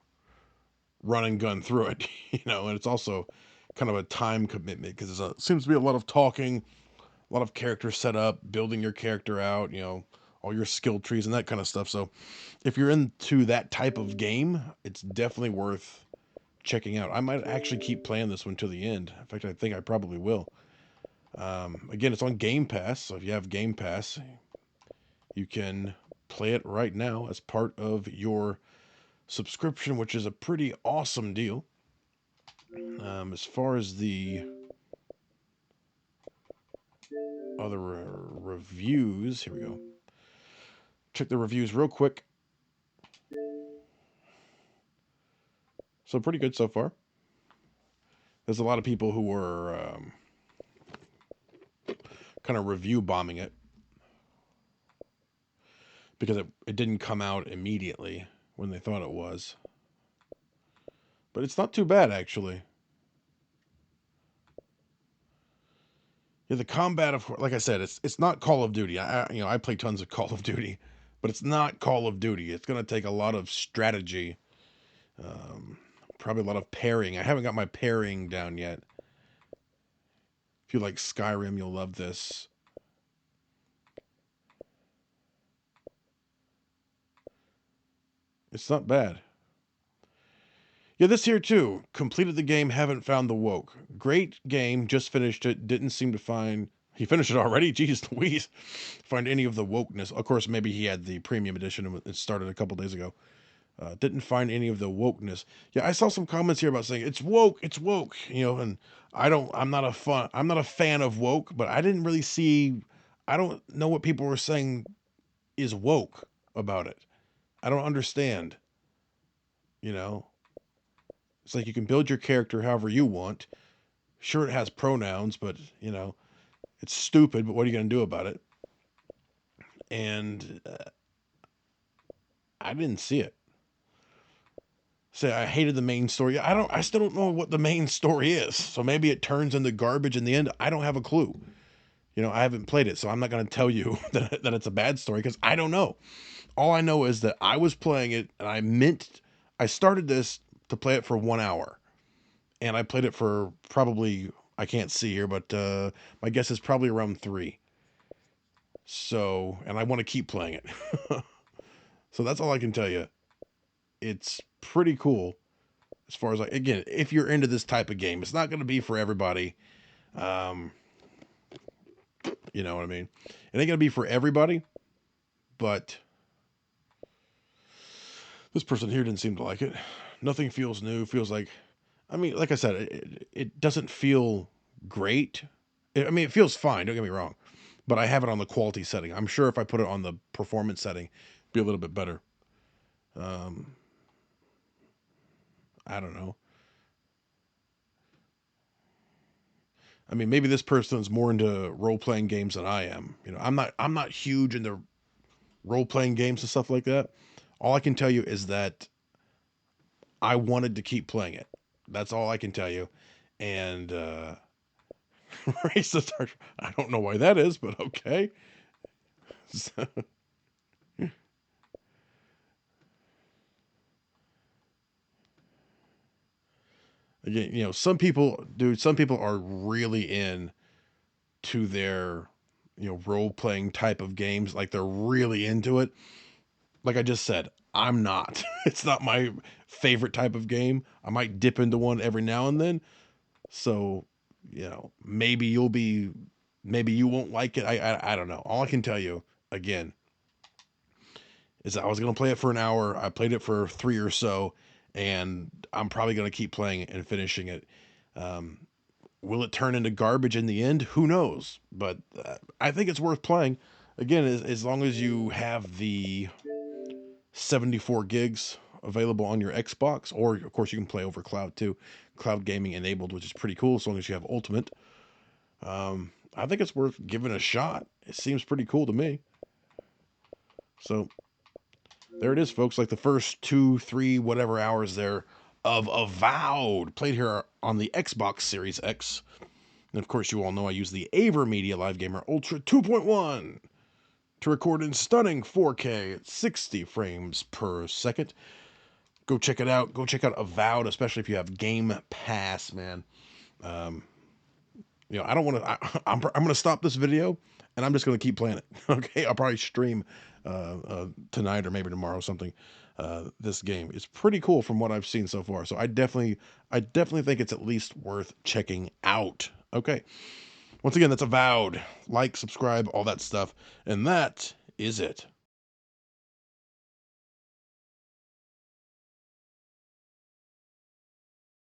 run and gun through it, you know. And it's also kind of a time commitment because it seems to be a lot of talking, a lot of character setup, building your character out, you know, all your skill trees and that kind of stuff. So if you're into that type of game, it's definitely worth checking out. I might actually keep playing this one to the end. In fact, I think I probably will. Again, it's on Game Pass, so if you have Game Pass, you can play it right now as part of your subscription, which is a pretty awesome deal. As far as the other reviews, here we go. Check the reviews real quick. So pretty good so far. There's a lot of people who were kind of review bombing it because it didn't come out immediately when they thought it was. But it's not too bad, actually. Yeah, the combat, of course, like I said, it's not Call of Duty. I play tons of Call of Duty, but it's not Call of Duty. It's going to take a lot of strategy, probably a lot of pairing. I haven't got my pairing down yet. If you like Skyrim, you'll love this. It's not bad. Yeah, this here too. Completed the game, haven't found the woke. Great game, just finished it. Didn't seem to find... He finished it already? Jeez Louise. Find any of the wokeness. Of course, maybe he had the premium edition and it started a couple days ago. Didn't find any of the wokeness. Yeah, I saw some comments here about saying it's woke, and I'm not a fan of woke, but I didn't really see, I don't know what people were saying is woke about it. I don't understand, you know. It's like you can build your character however you want. Sure, it has pronouns, but it's stupid, but what are you going to do about it? And I didn't see it. Say I hated the main story. I still don't know what the main story is. So maybe it turns into garbage in the end. I don't have a clue. I haven't played it, so I'm not going to tell you that it's a bad story because I don't know. All I know is that I was playing it and I started this to play it for 1 hour. And I played it for probably, I can't see here, but my guess is probably around 3. So, and I want to keep playing it. So that's all I can tell you. It's pretty cool as far as, again, if you're into this type of game. It's not going to be for everybody. You know what I mean? It ain't going to be for everybody, but this person here didn't seem to like it. Nothing feels new. Feels like, like I said, it doesn't feel great. It feels fine. Don't get me wrong. But I have it on the quality setting. I'm sure if I put it on the performance setting, it'd be a little bit better. I don't know. Maybe this person's more into role-playing games than I am. I'm not huge into role-playing games and stuff like that. All I can tell you is that I wanted to keep playing it. That's all I can tell you. And racist, I don't know why that is, but okay. So, again, some people are really in to their, role-playing type of games. Like they're really into it. Like I just said, I'm not. It's not my favorite type of game. I might dip into one every now and then. So, maybe you won't like it. I don't know. All I can tell you, again, is that I was going to play it for an hour. I played it for 3 or so, and I'm probably going to keep playing it and finishing it. Will it turn into garbage in the end? Who knows? But I think it's worth playing. Again, as long as you have the 74 gigs available on your Xbox, or of course you can play over cloud too. Cloud gaming enabled, which is pretty cool as long as you have Ultimate. I think it's worth giving a shot. It seems pretty cool to me. So there it is, folks. Like the first 2, 3, whatever hours there of Avowed, played here on the Xbox Series X. And of course, you all know I use the AverMedia Live Gamer Ultra 2.1 to record in stunning 4K at 60 frames per second. Go check it out. Go check out Avowed, especially if you have Game Pass, man. I don't want to. I'm going to stop this video and I'm just going to keep playing it. Okay, I'll probably stream tonight or maybe tomorrow something. This game is pretty cool from what I've seen so far. So I definitely think it's at least worth checking out. Okay. Once again, that's Avowed. Like, subscribe, all that stuff. And that is it.